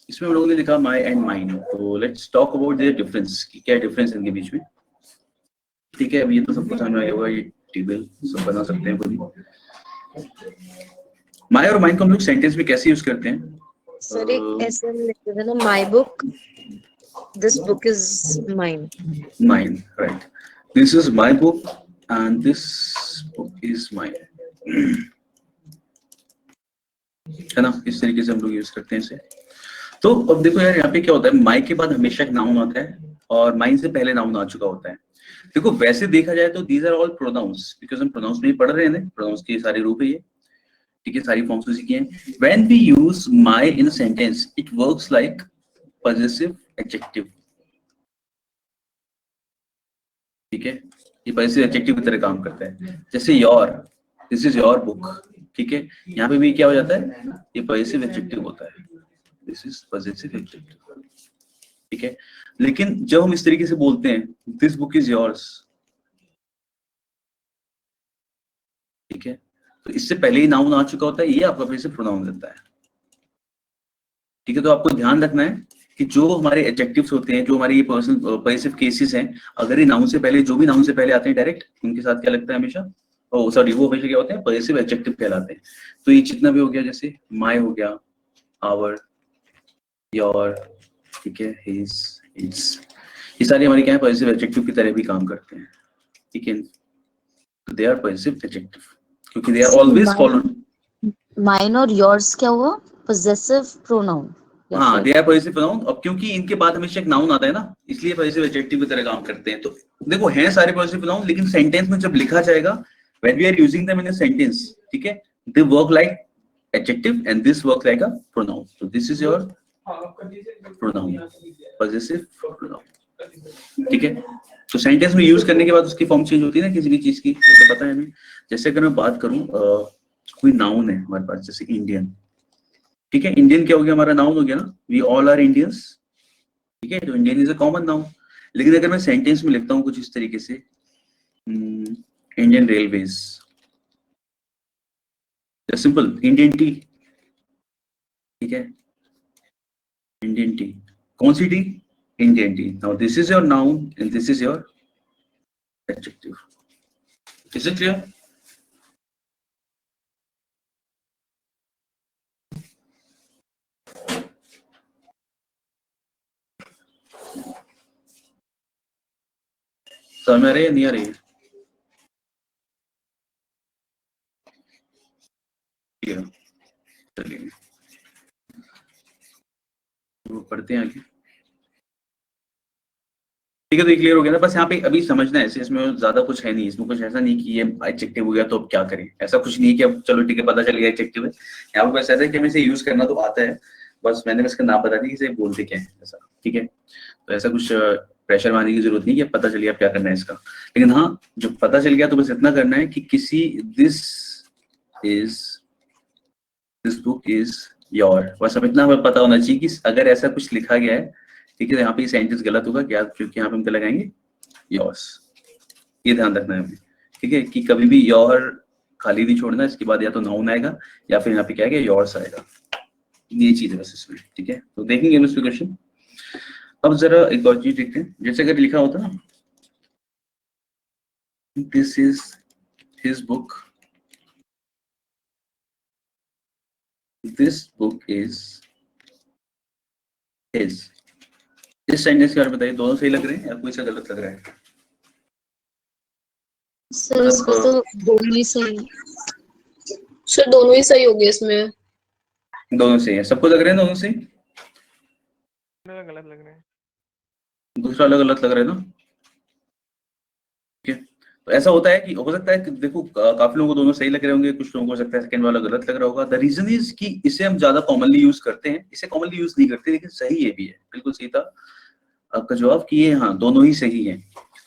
इसमें हम लोगों ने लिखा माई एंड माइन, तो let's talk about their difference, कि क्या डिफरेंस है इनके बीच में, ठीक है। अब ये तो सबको समझ में आया होगा, ये टेबल सब बना सकते हैं खुद। माई और माइन को हम लोग सेंटेंस में कैसे यूज करते हैं, सर एक ऐसे लिखते थे ना, my book, this book is mine, mine, right, this is my book and this book is mine, है ना, इस तरीके से हम लोग यूज करते हैं इसे। तो अब देखो यार, यहाँ पे क्या होता है, माई के बाद हमेशा एक नाउन आता है और माई से पहले नाउन आ चुका होता है। देखो वैसे देखा जाए तो these are all pronouns, because हम प्रोनाउंस में ही पढ़ रहे हैं ना, प्रोनाउंस के सारे रूप है ये, ठीक है, सारी फॉर्म्स उसी की हैं। When we use my in sentence it works like possessive adjective, ठीक है, ये पॉजेसिव एडजेक्टिव की तरह काम करता है। जैसे your, this is your book, ठीक है, यहाँ पे भी क्या हो जाता है, ये पॉजेसिव एडजेक्टिव होता है, दिस इज पॉजेसिव एडजेक्टिव, ठीक है। लेकिन जब हम इस तरीके से बोलते हैं दिस बुक इज योर्स, ठीक है, तो इससे पहले ही नाउन आ चुका होता है, ये आपका फिर से प्रोनाउन देता है, ठीक है। तो आपको ध्यान रखना है कि जो हमारे एडजेक्टिव्स होते हैं, जो हमारे ये पॉजेसिव केसेस हैं, अगर ये नाउन से पहले, जो भी नाउन से पहले आते हैं डायरेक्ट, उनके साथ क्या लगता है हमेशा, ओ सॉरी, वो हमेशा क्या होते हैं, पॉजेसिव एडजेक्टिव कहलाते हैं। तो ये जितना भी हो गया, जैसे माय हो गया, आवर, योर, ठीक है, हिज, इट्स, ये सारे हमारे क्या है, पॉजेसिव एडजेक्टिव की तरह भी काम करते हैं, ठीक है। दे आर पॉजेसिव एडजेक्टिव क्योंकि they are always followed. Mine और योर्स क्या हुआ, पोजेसिव प्रोनाउन? हाँ, दे आर पॉजेसिव प्रोनाउन। अब क्योंकि इनके बाद हमेशा एक नाउन आता है ना, इसलिए पॉजेसिव एडजेक्टिव की तरह काम करते हैं। तो देखो हैं सारे पॉजेसिव प्रोनाउन, लेकिन सेंटेंस में जब लिखा जाएगा, when we are using them in a sentence, ठीक है, they work like adjective and this work like a pronoun. तो this is your pronoun, possessive pronoun, ठीक है। तो सेंटेंस में यूज करने के बाद उसकी फॉर्म चेंज होती है ना किसी भी चीज की, तो पता है हमें। जैसे अगर मैं बात करूं, कोई नाउन है हमारे पास, जैसे इंडियन, ठीक है, इंडियन क्या हो गया, हमारा नाउन हो गया ना, वी ऑल आर इंडियंस, ठीक है, तो Indian is a common noun. लेकिन अगर मैं सेंटेंस में लिखता हूँ कुछ इस तरीके से, Indian railways, simple, Indian tea, ठीक है, इंडियन टी, कौन सी tea, Indian tea. Now this is your noun and this is your adjective, is it clear? समझ में आ रही है, नहीं आ रही है? चलिए वो पढ़ते हैं आगे, ठीक है। तो ये क्लियर हो गया ना, बस यहाँ पे अभी समझना है इसे, इसमें ज्यादा कुछ है नहीं, इसमें कुछ ऐसा नहीं कि ये एडजेक्टिव हो गया तो अब क्या करें, ऐसा कुछ नहीं कि अब चलो ठीक है पता चल गया एडजेक्टिव है। यहाँ पे बस ऐसा है कि हमें इसे यूज करना तो आता है, बस मैंने इसका नाम बता दी कि इसे बोलते क्या है, ऐसा, ठीक है। तो ऐसा कुछ प्रेशर मारने की जरूरत नहीं कि पता चल गया अब क्या करना है इसका। लेकिन हाँ, जो पता चल गया तो बस इतना करना है कि किसी दिस बुक इज योर, बस अब इतना हमें पता होना चाहिए कि अगर ऐसा कुछ लिखा गया है, ठीक है, यहाँ पे सेंटेंस गलत होगा क्या, क्योंकि यहाँ पे हम क्या लगाएंगे, योर्स, ये ध्यान रखना है हमें, ठीक है, कि कभी भी योर खाली नहीं छोड़ना, इसके बाद या तो नाउन आएगा या फिर यहाँ पे क्या आएगा, योर्स आएगा, ये चीज है बस इसमें, ठीक है। तो देखेंगे हम इसमें क्वेश्चन। अब जरा एक और चीज देखते हैं, जैसे अगर लिखा होता ना, this is his book, this book is his, इस सेंटेंस के बारे में बताइए, दोनों सही लग रहे हैं या कोई सा गलत लग रहा है? सर इसमें तो दोनों ही सही। सर दोनों ही सही हो गए इसमें। दोनों सही है, सबको लग रहे हैं दोनों सही, गलत लग रहे हैं। दूसरा अलग अलग लग रहा है ना, ठीक है। तो ऐसा होता है कि हो सकता है कि देखो काफी लोगों को दोनों सही लग रहे होंगे, कुछ लोगों को हो सकता है सेकंड वाला गलत लग रहा होगा। द रीजन इज कि इसे हम ज्यादा कॉमनली यूज करते हैं, इसे कॉमनली यूज नहीं करते, लेकिन सही ये भी है, बिल्कुल सही था आपका जवाब कि ये हाँ दोनों ही सही है।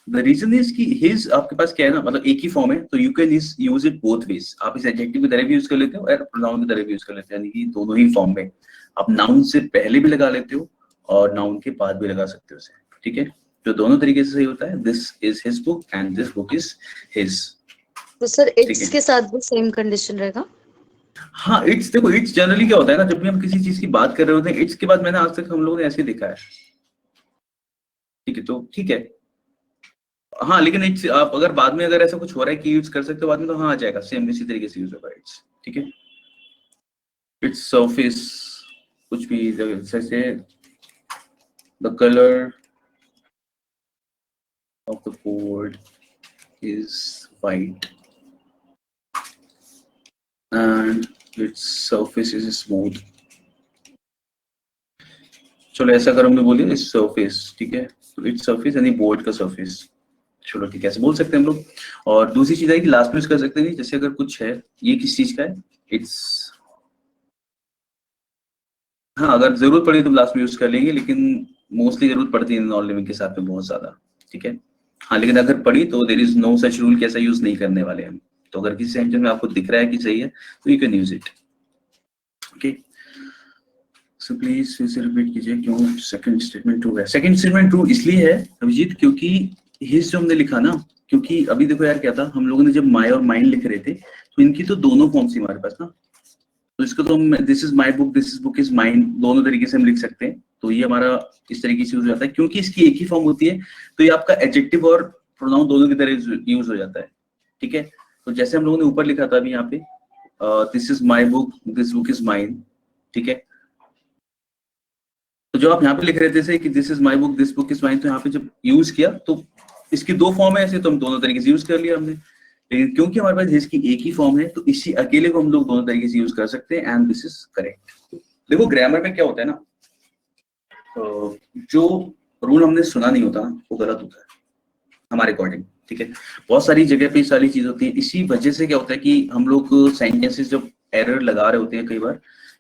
द रीजन इज कि हिज आपके पास क्या है ना, मतलब एक ही फॉर्म है, तो you can use it both ways, आप इस एडजेक्टिव की तरह भी यूज कर लेते हो और प्रोनाउन की तरह भी यूज कर लेते हो, यानी कि दोनों ही फॉर्म में आप नाउन से पहले भी लगा लेते हो और नाउन के बाद भी लगा सकते हो उसे, ठीक है। तो दोनों तरीके से सही होता है, this is his book and this book is his. तो सर ठीक इट्स है। के साथ भी सेम कंडीशन रहेगा? हाँ, इट्स देखो, इट्स जनरली क्या होता है ना, जब भी हम किसी चीज की बात कर रहे होते हैं, इट्स के बाद मैंने आज तक हम लोगों ने ऐसे ही देखा है, ठीक है, तो ठीक है। हाँ, लेकिन इट्स आप अगर बाद में अगर ऐसा कुछ हो रहा है कि यूज कर सकते हो बाद में, तो हाँ आ जाएगा, सेम इसी तरीके से यूज होगा इट्स, ठीक है। इट्स सरफेस कुछ भी जैसे the colour of the board is white, and its surface is smooth. चलो ऐसा अगर हमने बोलिए इस सरफेस, ठीक है, तो इट्स सरफेस यानी बोर्ड का सरफेस, चलो ठीक है ऐसे बोल सकते हैं हम लोग। और दूसरी चीज है कि लास्ट में यूज कर सकते हैं, जैसे अगर कुछ है ये किस चीज का है, इट्स, हाँ अगर जरूरत पड़ी तो लास्ट में यूज कर लेंगे, लेकिन मोस्टली जरूरत पड़ती है नॉन लिविंग के साथ में बहुत ज्यादा, ठीक है। हाँ लेकिन अगर पड़ी तो there is no such rule कि ऐसा यूज नहीं करने वाले हम। तो अगर किसी सेंटेंस में आपको दिख रहा है कि सही है तो you can use it, okay. So please फिर से रिपीट कीजिए क्यों सेकंड स्टेटमेंट ट्रू है। सेकंड स्टेटमेंट ट्रू इसलिए है अभिजीत क्योंकि हिज जो हमने लिखा ना, क्योंकि अभी देखो यार क्या था, हम लोगों ने जब माय और माइन लिख रहे थे तो इनकी तो दोनों फॉर्म थी हमारे पास ना, तो इसको तो हम this is my book, this is book is mine, दोनों तरीके से हम लिख सकते हैं। तो ये हमारा इस तरीके से यूज हो जाता है क्योंकि इसकी एक ही फॉर्म होती है, तो ये आपका एडजेक्टिव और प्रोनाउन दोनों की तरह यूज हो जाता है, ठीक है। तो जैसे हम लोगों ने ऊपर लिखा था अभी यहाँ पे this is my book, this book is mine, ठीक है। तो जो आप यहाँ पे लिख रहे थे जैसे कि this is my book, this book is mine, तो यहाँ पे जब यूज किया तो इसकी दो फॉर्म है ऐसे, तो हम दोनों तरीके से यूज कर लिया हमने। लेकिन क्योंकि हमारे पास इसकी एक ही फॉर्म है तो इसी अकेले को हम लोग दोनों तरीके से यूज कर सकते हैं, एंड दिस इज करेक्ट। देखो ग्रामर में क्या होता है ना, जो रूल हमने सुना नहीं होता वो गलत होता है हमारे अकॉर्डिंग, ठीक है। बहुत सारी जगह पे सारी चीज होती है, इसी वजह से क्या होता है कि हम लोग सेंटेंसेस जब एरर लगा रहे होते हैं कई बार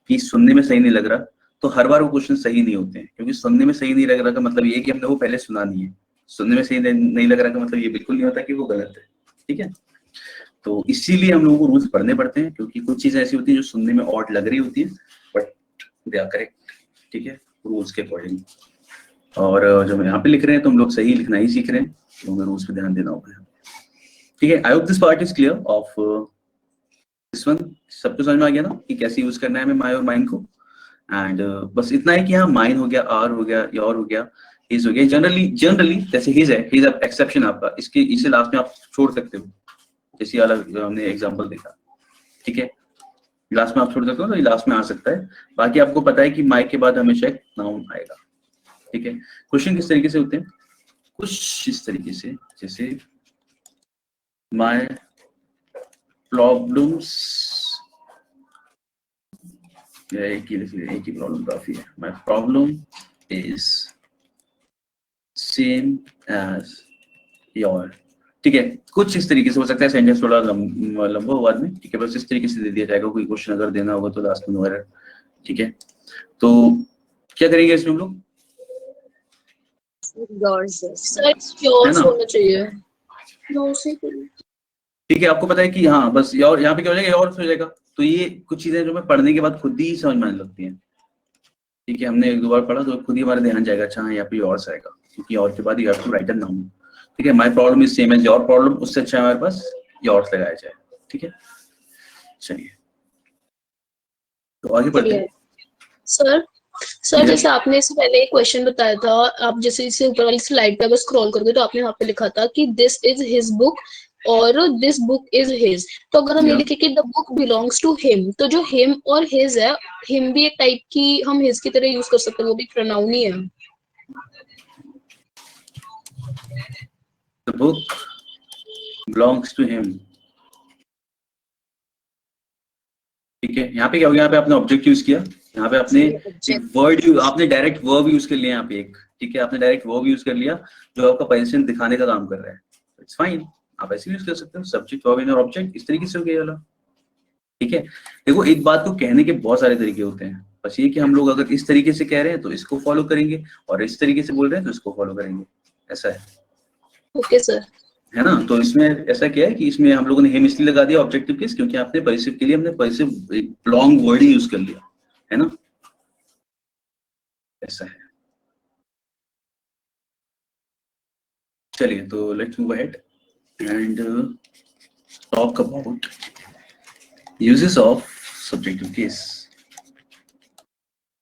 कि सुनने में सही नहीं लग रहा, तो हर बार वो क्वेश्चन सही नहीं होते हैं, क्योंकि सुनने में सही नहीं लग रहा का मतलब ये कि हमने वो पहले सुना नहीं है। सुनने में सही नहीं लग रहा का मतलब ये बिल्कुल नहीं होता कि वो गलत है, ठीक है। तो इसीलिए हम लोगों को रूल्स पढ़ने पड़ते हैं, क्योंकि कुछ चीजें ऐसी होती है जो सुनने में ऑड लग रही होती है बट दे आर करेक्ट, ठीक है, रूल्स के अकॉर्डिंग। और जब हम यहाँ पे लिख रहे हैं तो हम लोग सही लिखना ही सीख रहे हैं, तो हमें रूल्स पे ध्यान देना होगा, ठीक है। I hope this part is clear of this one. सबको समझ में आ गया ना कि कैसे यूज करना है हमें माई और माइन को। एंड बस इतना है कि हाँ माइन हो गया, आर हो गया, योर हो गया, हिज हो गया। जनरली जैसे हिज है, हिज एक्सेप्शन आपका, इसके इसे लास्ट में आप छोड़ सकते हो, जैसे अलग हमने एग्जांपल देखा, ठीक है। लास्ट में आप छोड़ सकते हो तो ये लास्ट में आ सकता है। बाकी आपको पता है कि माई के बाद हमेशा एक नाउन आएगा, ठीक है। क्वेश्चन किस तरीके से होते हैं, कुछ इस तरीके से, जैसे माई प्रॉब्लम्स, एक ही प्रॉब्लम काफी है। My problem is same as your, ठीक है। कुछ इस तरीके से हो सकता है, सेंटेंस थोड़ा लंबा हुआ में, ठीक है, बस इस तरीके से दे दिया जाएगा। कोई क्वेश्चन अगर देना होगा तो लास्ट में नो एरर, ठीक है। तो क्या करेंगे इसमें हम लोग, yours is सर योर्स ना? होना चाहिए, नो से ठीक है, आपको पता है कि हाँ बस और यहाँ पे क्या हो जाएगा, और हो जाएगा। तो ये कुछ चीजें जो मैं पढ़ने के बाद खुद ही समझ में आने लगती हैं, ठीक है। हमने एक दो बार पढ़ा तो खुद ही हमारा ध्यान जाएगा, अच्छा हाँ यहाँ पे और आएगा, क्योंकि और के बाद you have to write a noun, ठीक है। My problem is same as your problem, उससे अच्छा हमारे पास योर्स लगाया जाए, ठीक है। चलिए तो आगे बढ़ते हैं। सर सर जैसे आपने इससे पहले एक क्वेश्चन बताया था, आप जैसे इसे ऊपर वाली स्लाइड पे अगर स्क्रॉल करोगे तो आपने वहाँ पे लिखा था कि दिस इज हिज बुक और दिस बुक इज हिज। तो अगर हम ये Yeah. लिखे कि the book belongs to him, तो जो हिम और हिज है, हिम भी एक टाइप की हम हिज की तरह यूज कर सकते हैं, वो भी प्रोनाउन ही है। The book belongs to him, ठीक है। यहाँ पे क्या हो गया, यहाँ पे आपने ऑब्जेक्ट यूज किया, यहाँ पे आपने एक वर्ड आपने डायरेक्ट वर्ब यूज कर लिया यहाँ पे एक, ठीक है। आपने डायरेक्ट वर्ब यूज कर लिया जो आपका पोजीशन दिखाने का काम कर रहा है, इट्स फाइन, आप ऐसे यूज कर सकते हो, सब्जेक्ट वर्ब एंड ऑब्जेक्ट, इस तरीके से हो गया वाला, ठीक है। देखो एक बात को कहने के बहुत सारे तरीके होते हैं, बस ये कि हम लोग अगर इस तरीके से कह रहे हैं तो इसको फॉलो करेंगे, और इस तरीके से बोल रहे हैं तो इसको फॉलो करेंगे, ऐसा है, ओके सर। है ना। तो इसमें ऐसा क्या है कि इसमें हम लोगों ने हिम इसलिए लगा दिया ऑब्जेक्टिव केस, क्योंकि आपने परिसिव के लिए हमने परिसिव एक लॉन्ग वर्ड ही यूज कर लिया, है ना, ऐसा है। चलिए तो let's move ahead and talk about uses of subjective case,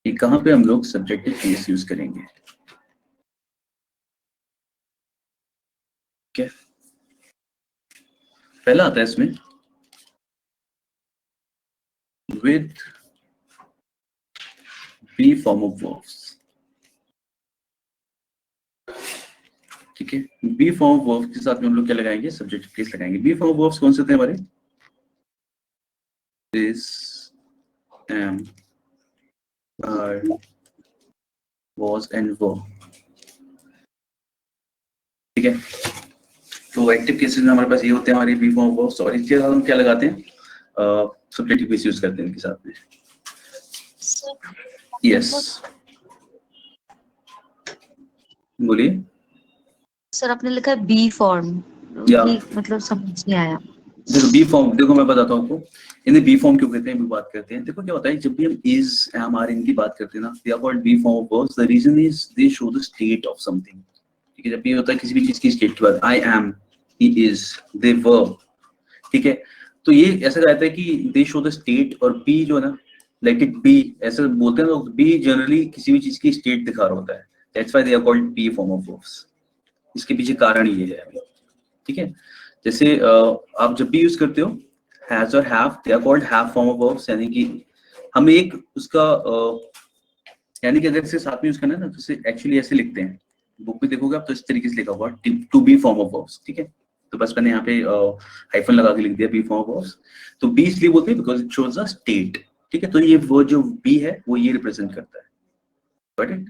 कि कहाँ पे हम लोग सब्जेक्टिव केस यूज करेंगे, क्या पहला आता है इसमें with be form of verbs, ठीक है। बी फॉर्म ऑफ वर्ब्स के साथ में हम लोग क्या लगाएंगे, सब्जेक्टिव केस लगाएंगे। बी फॉर्म ऑफ वर्ब्स कौन से थे हमारे, this am, are, was and were। ठीक है, तो एक्टिव केसेस में हमारे पास ये होते हैं हमारे बी फॉर्म वर्ब्स, और इसके साथ हम क्या लगाते हैं, सब्जेक्टिव केस यूज करते हैं इनके साथ में। यस, बोलिए। सर आपने लिखा है बी फॉर्म, या। मतलब समझ नहीं आया। देखो बी फॉर्म, देखो मैं बताता हूँ आपको इन्हें बी फॉर्म क्यों कहते हैं, भी बात करते हैं। देखो क्या होता है, जब भी हम इज, एम, आर इनकी बात करते हैं ना, they are called be form of verbs. The reason is they show the state of something. ठीक है, जब भी होता है किसी भी चीज की स्टेट के बाद, आई एम, ही इज, दे वर, ठीक है, तो ये ऐसा कहता है कि दे शो द स्टेट, और बी जो है ना, लेट इट बी, ऐसे बोलते हैं लोग, बी जनरली किसी भी चीज की स्टेट दिखा रहा होता है, that's why they are called be form of verbs. इसके पीछे कारण ये है अभी, ठीक है। जैसे आप जब भी यूज करते हो हैज और have, they are called have form of verbs, यानी कि हम एक उसका यानी कि अगर इसे साथ में यूज करना है ना, तो इसे एक्चुअली ऐसे लिखते हैं, बुक में देखोगे आप तो इस तरीके से लिखा हुआ to be form of verbs. ठीक है, तो बस मैंने यहाँ पे हाइफन लगा के लिख दिया बी फॉर्म ऑफ वर्ब्स। तो बी इसलिए बोलते हैं because it shows a state. ठीक है, तो ये वो जो बी है वो ये रिप्रेजेंट करता है। Got it?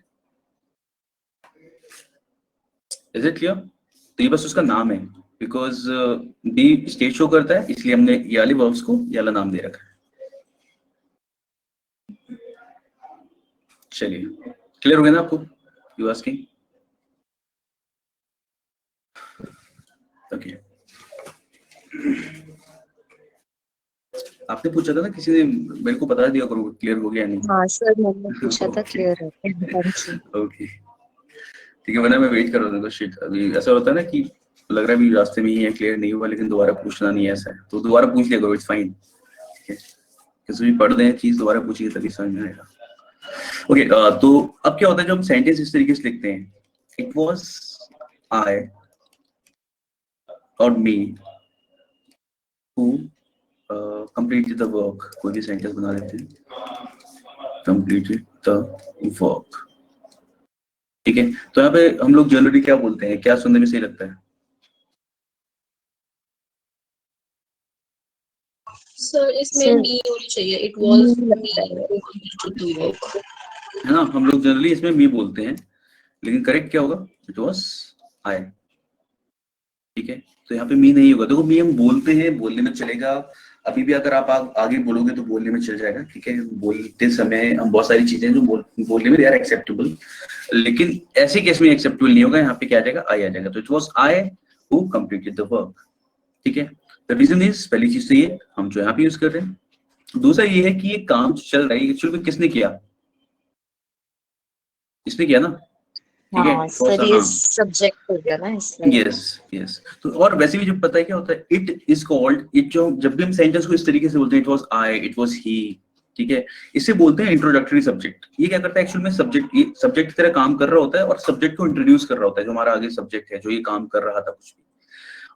Is it clear? तो ये बस उसका नाम है, बिकॉज बी स्टेट शो करता है, इसलिए हमने ये वाले वर्ब्स को ये वाला नाम दे रखा है। चलिए, क्लियर हो गया ना आपको? You asking? ओके, आपने पूछा था ना, किसी ने मेरे को बता दिया करो क्लियर हो गया नहीं। हाँ सर, मैंने पूछा था, क्लियर है, थैंक यू। ओके, ठीक है, वरना मैं वेट कर रहा था। तो शिट, अभी ऐसा होता है ना कि लग रहा है अभी रास्ते में ही है, क्लियर नहीं हुआ, लेकिन दोबारा पूछना नहीं है, ऐसा है तो दोबारा पूछ लिया करो, इट्स फाइन। ठीक है, किसी भी पढ़ दें चीज दोबारा पूछिए तभी समझ में आएगा। ओके, तो अब क्या होता है जब हम सेंटेंस इस तरीके से लिखते हैं, इट वाज आई और me who completed the work, कोई भी सेंटेंस बना लेते हैं, completed the work। ठीक है, तो यहाँ पे हम लोग जनरली क्या बोलते हैं, क्या सुनने में सही लगता है? सर इसमें मी होनी चाहिए, it was me who completed the work, है ना, हम लोग जनरली इसमें मी बोलते हैं, लेकिन करेक्ट क्या होगा, इट वाज आई। ठीक है, तो यहाँ पे मी नहीं होगा। देखो मी हम बोलते हैं, बोलने में चलेगा, अभी भी अगर आप आगे बोलोगे तो बोलने में चल जाएगा। ठीक है, बोलते समय हम बहुत सारी चीजें जो बोलने में दे आर एक्सेप्टेबल, लेकिन ऐसे केस में एक्सेप्टेबल नहीं होगा। यहाँ पे क्या आ जाएगा, आई आ जाएगा। तो it was I who completed the work. ठीक है, द रीजन इज, पहली चीज तो ये हम जो यहाँ पे यूज कर रहे हैं। दूसरा ये है कि ये काम चल रहा है, एक्चुअली किसने किया, इसने किया ना। ठीक है, हाँ सर, ये सब्जेक्ट हो गया ना इसलिए। Yes yes. तो और वैसे भी जब पता है क्या होता है, इट इज कॉल्ड, इट जो जब भी हम सेंटेंस को इस तरीके से बोलते हैं, it was I, it was he, ठीक है, इसे बोलते हैं इंट्रोडक्टरी सब्जेक्ट। ये क्या करता है एक्चुअल में, सब्जेक्ट, ये सब्जेक्ट की तरह काम कर रहा होता है, और सब्जेक्ट को इंट्रोड्यूस कर रहा होता है, जो हमारा आगे सब्जेक्ट है, जो ये काम कर रहा था कुछ भी।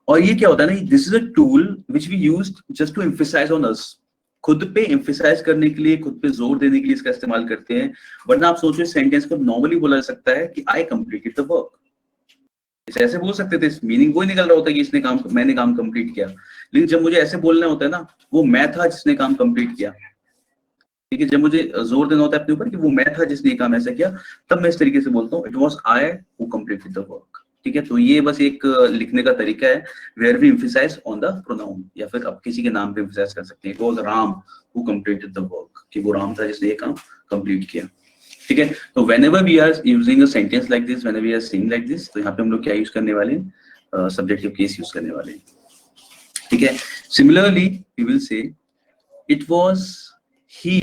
और ये क्या होता है ना, this is a tool which we used just to emphasize on us, खुद पे एम्फसाइज करने के लिए, खुद पे जोर देने के लिए इसका इस्तेमाल करते हैं। वरना आप सोचो इस सेंटेंस को नॉर्मली बोला जा सकता है कि आई कंप्लीटेड द वर्क, इसे ऐसे बोल सकते थे, मीनिंग वही निकल रहा होता है कि इसने काम, मैंने काम कंप्लीट किया। लेकिन जब मुझे ऐसे बोलना होता है ना, वो मैं था जिसने काम कंप्लीट किया। ठीक है, जब मुझे जोर देना होता है अपने ऊपर कि वो मैं था जिसने ये काम ऐसा किया, तब मैं इस तरीके से बोलता हूँ, it was I who completed the work. ठीक है, तो ये बस एक लिखने का तरीका है, where we emphasize on the pronoun, या फिर आप किसी के नाम पे एम्फसाइज कर सकते हैं। It was Ram who completed the work, कि वो राम था जिसने ये काम कंप्लीट किया। ठीक है, तो whenever we are using a sentence like this, whenever we are saying like this, तो यहाँ पे हम लोग क्या यूज करने वाले हैं, सब्जेक्टिव केस यूज करने वाले हैं। ठीक है, similarly we will say it was he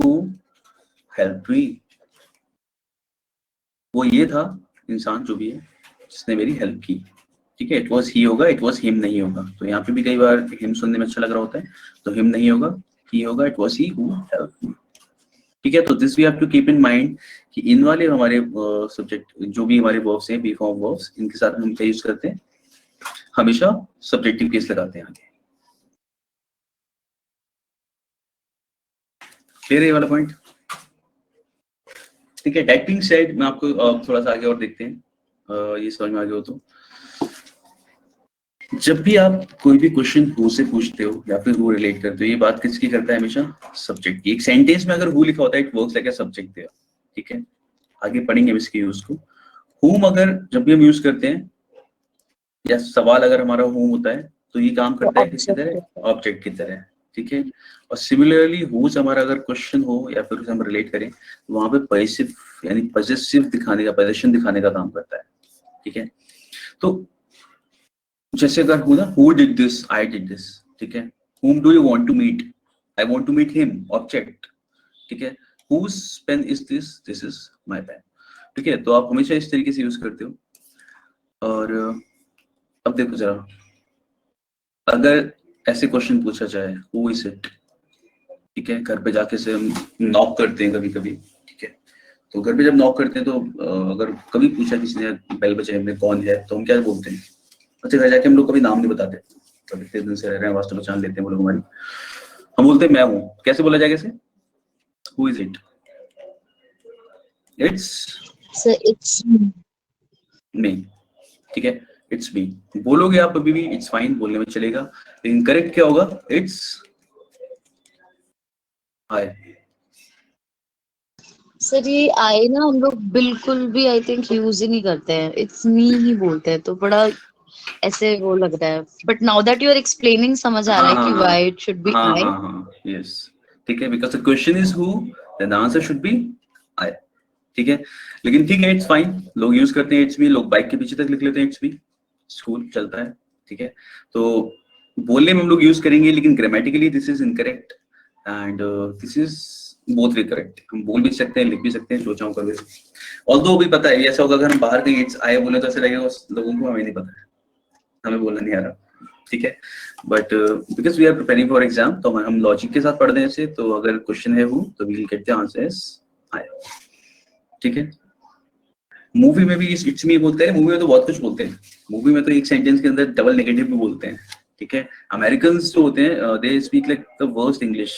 who helped me, वो ये था इंसान जो भी है जिसने मेरी हेल्प की। ठीक है, it was he होगा, it was him नहीं होगा। तो यहाँ पे भी कई बार him सुनने में अच्छा लग रहा होता है, तो him नहीं होगा, he होगा, it was he who helped me। ठीक है, तो this we have to keep in mind कि इन वाले हमारे सब्जेक्ट जो भी हमारे वर्ब्स हैं, बी फॉर्म वर्ब्स, इनके साथ हम क्या यूज करते हैं, हमेशा सब्जेक्टिव केस लगाते हैं आगे। क्लियर है ये वाला पॉइंट? ठीक है, दैट बीइंग सेड, मैं आपको थोड़ा सा आगे और देखते हैं, ये समझ में आ गया हो तो। जब भी आप कोई भी क्वेश्चन हु से पूछते हो या फिर हु रिलेट करते हो, ये बात किसकी करता है हमेशा? सब्जेक्ट की। एक सेंटेंस में अगर हु लिखा होता है, it works like a subject there, ठीक है? आगे पढ़ेंगे हम इसके यूज को। हुम अगर जब भी हम यूज करते हैं या सवाल अगर हमारा हुम होता है तो ये काम करता है किसकी तरह? ऑब्जेक्ट की तरह, ठीक है? और सिमिलरली हुज हमारा अगर क्वेश्चन हो या फिर उसे हम रिलेट करें तो वहां पे पॉजिटिव यानी पॉजिटिव दिखाने का, पोजीशन दिखाने का काम करता है, ठीक है? तो जैसे अगर हो ना, who did this, I did this, ठीक है? whom do you want to meet? I want to meet him, object, ठीक है? whose pen is this? This is my pen, ठीक है? तो आप हमेशा इस तरीके से यूज करते हो। और अब देखो जरा, अगर ऐसे क्वेश्चन पूछा जाए हु इज इट, ठीक है? घर पे जाके से हम नॉक करते हैं कभी कभी, ठीक है? तो घर पे जब नॉक करते हैं तो अगर कभी पूछा किसी ने, बेल बजाई हमने, कौन है, तो हम क्या बोलते हैं? अच्छा, घर जाके हम लोग कभी नाम नहीं बताते, तो इतने दिन से रह रहे हैं, वास्तव पहचान लेते हैं वो लोग हमारी। हम बोलते हैं मैं हूँ। कैसे बोला जाएगा इसे? Who is it? It's So it's मी, ठीक है? इट्स मी बोलोगे आप अभी भी, इट्स फाइन, बोलने में चलेगा, लेकिन करेक्ट क्या होगा? It's I. सर ये आई ना हम लोग बिल्कुल भी आई थिंक यूज ही नहीं करते हैं, इट्स मी ही बोलते हैं, तो बड़ा ऐसे वो लग रहा है। But now that you are explaining समझ आ रहा है कि why it should be I. हाँ, यस, ठीक है? Because the question is who, then the answer should be I, ठीक है? लेकिन ठीक है, इट्स फाइन, लोग यूज करते हैं इट्स मी, लोग बाइक के पीछे तक लिख लेते हैं इट्स मी, स्कूल चलता है, ठीक है? तो बोलने में हम लोग यूज करेंगे, लेकिन grammatically this is incorrect and this is both way correct. हम बोल भी सकते हैं, लिख भी सकते हैं, जो चाहो कर भी सकते हैं। ऑल्दो भी पता है ऐसा होगा, अगर हम बाहर कहीं इट्स आई बोले तो ऐसा लगेगा उस लोगों को हमें नहीं पता है, हमें बोलना नहीं आ रहा, ठीक है? But because we are preparing for exam, तो हम लॉजिक के साथ पढ़ रहे हैं इसे, तो अगर क्वेश्चन है हु तो we will get the answer is I, ठीक है? मूवी में भी इट्स मी बोलते हैं, मूवी में तो बहुत कुछ बोलते हैं। मूवी में तो एक सेंटेंस के अंदर डबल नेगेटिव भी बोलते हैं, ठीक है? अमेरिकन जो होते हैं they speak like the worst English,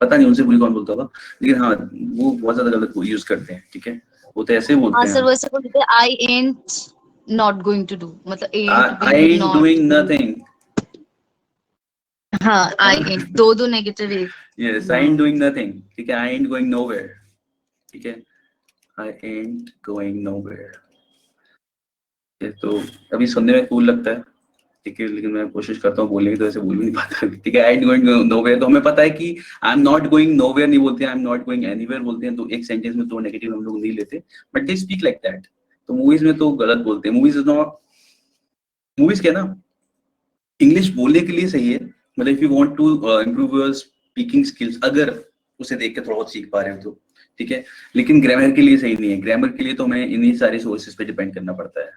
पता नहीं उनसे बुरी कौन बोलता होगा, लेकिन हाँ वो बहुत ज्यादा गलत यूज करते हैं, ठीक है? वो तो ऐसे बोलते हाँ हैं, सर वैसे बोलते हैं I ain't not going to do, मतलब ain't I be am not. Doing nothing, हाँ आई एंट, दो नेगेटिव एक। Yes, I am doing nothing, ठीक है? आई एंट गोइंग नोवेयर, ठीक है? आई एंट गोइंग नोवेयर, तो अभी सुनने में कूल लगता है, ठीक है? लेकिन मैं कोशिश करता हूँ बोलने की, तो ऐसे बोल भी नहीं पाता, ठीक है? आई एम गोइंग नोवेयर, तो हमें पता है कि I am not going nowhere नहीं बोलते हैं, I am not going anywhere बोलते हैं, तो एक सेंटेंस में दो नेगेटिव हम लोग नहीं लेते, but they speak like that. तो मूवीज में तो गलत बोलते हैं। मूवीज इज नॉट, मूवीज क्या ना, इंग्लिश बोलने के लिए सही है, मतलब if you want to improve your speaking skills, अगर उसे देख के थोड़ा बहुत सीख पा रहे हो तो, ठीक है? लेकिन ग्रामर के लिए सही नहीं है। ग्रामर के लिए तो हमें इन्हीं सारे सोर्सेज पे डिपेंड करना पड़ता है,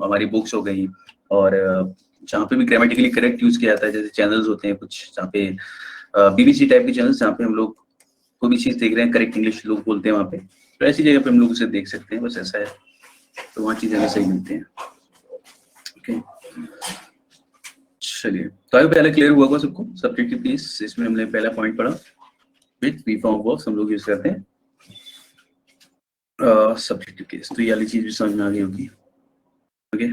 हमारी बुक्स हो गई, और जहाँ पे भी ग्रामेटिकली करेक्ट यूज किया जाता है, जैसे चैनल्स होते हैं कुछ जहाँ पे बीबीसी टाइप के चैनल्स, जहाँ पे हम लोग कोई भी चीज देख रहे हैं, करेक्ट इंग्लिश लोग बोलते हैं वहाँ पे, तो ऐसी जगह पे हम लोग उसे देख सकते हैं, बस ऐसा है। तो वहाँ चीजें हमें सही मिलती हैं, ओके? चलिए, तो अभी पहले क्लियर हुआ होगा सबको सब्जेक्टिव केस? इसमें हमने पहला पॉइंट पढ़ा, विद वी फॉर्म वर्ब्स हम लोग यूज करते हैं सब्जेक्टिव केस, तो ये वाली चीज भी समझ में आ गई होगी, ओके?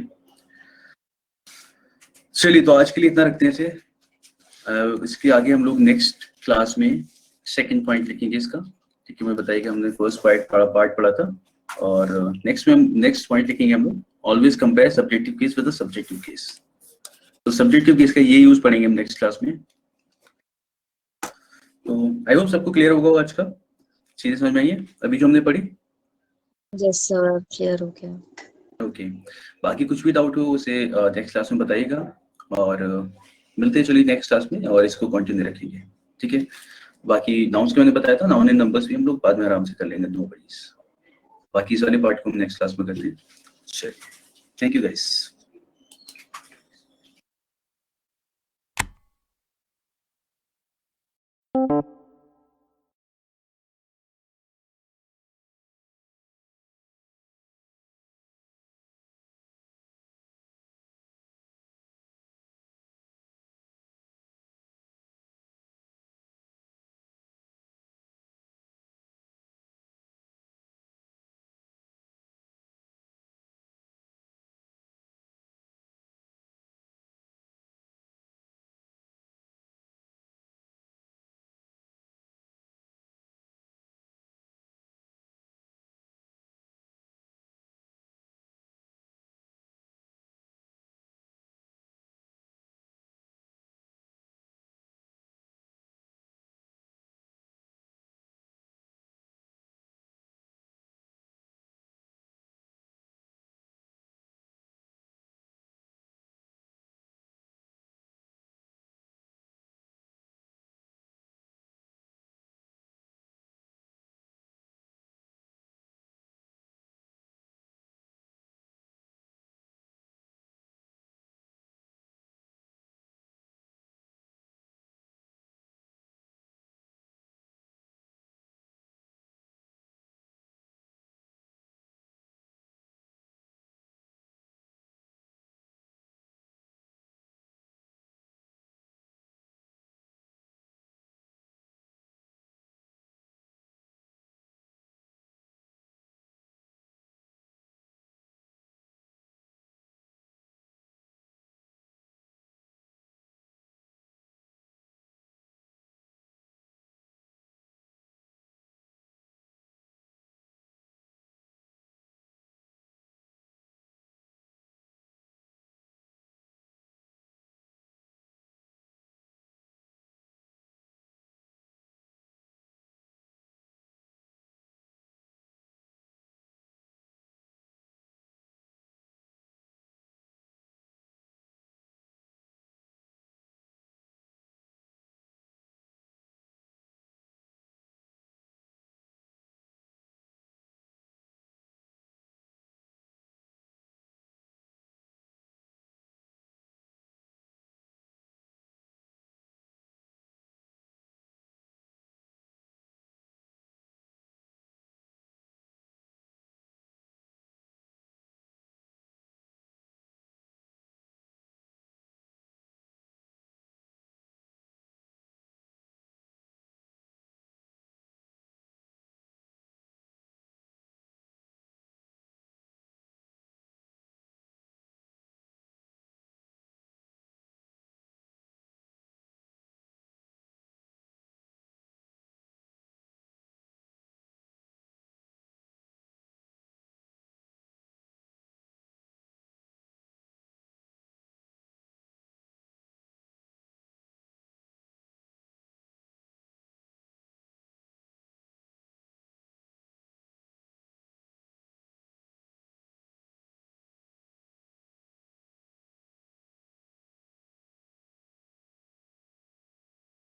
चलिए, तो आज के लिए इतना रखते हैं इसे। इसके आगे हम लोग नेक्स्ट क्लास में सेकंड पॉइंट लिखेंगे इसका, ठीक है? मैं बताइएगा, हमने फर्स्ट पार्ट पढ़ा था, और नेक्स्ट में हम नेक्स्ट पॉइंट लिखेंगे हम लोग, always compare subjective case with the subjective case. तो सब्जेक्टिव केस का ये यूज पढ़ेंगे हम नेक्स्ट क्लास में। तो आई होप सबको क्लियर होगा आज का, चीजें समझ में आई है अभी जो हमने पढ़ी? यस सर क्लियर हो गया। ओके, बाकी कुछ भी डाउट हो उसे नेक्स्ट क्लास में बताइएगा, और मिलते हैं चलिए नेक्स्ट क्लास में, और इसको कंटिन्यू रखेंगे, ठीक है? बाकी नाउन्स के मैंने बताया था, नाउन एंड नंबर्स भी हम लोग बाद में आराम से कर लेंगे, नो वरीज। बाकी इस वाले पार्ट को हम नेक्स्ट क्लास में करते हैं। चलिए, थैंक यू गाइस।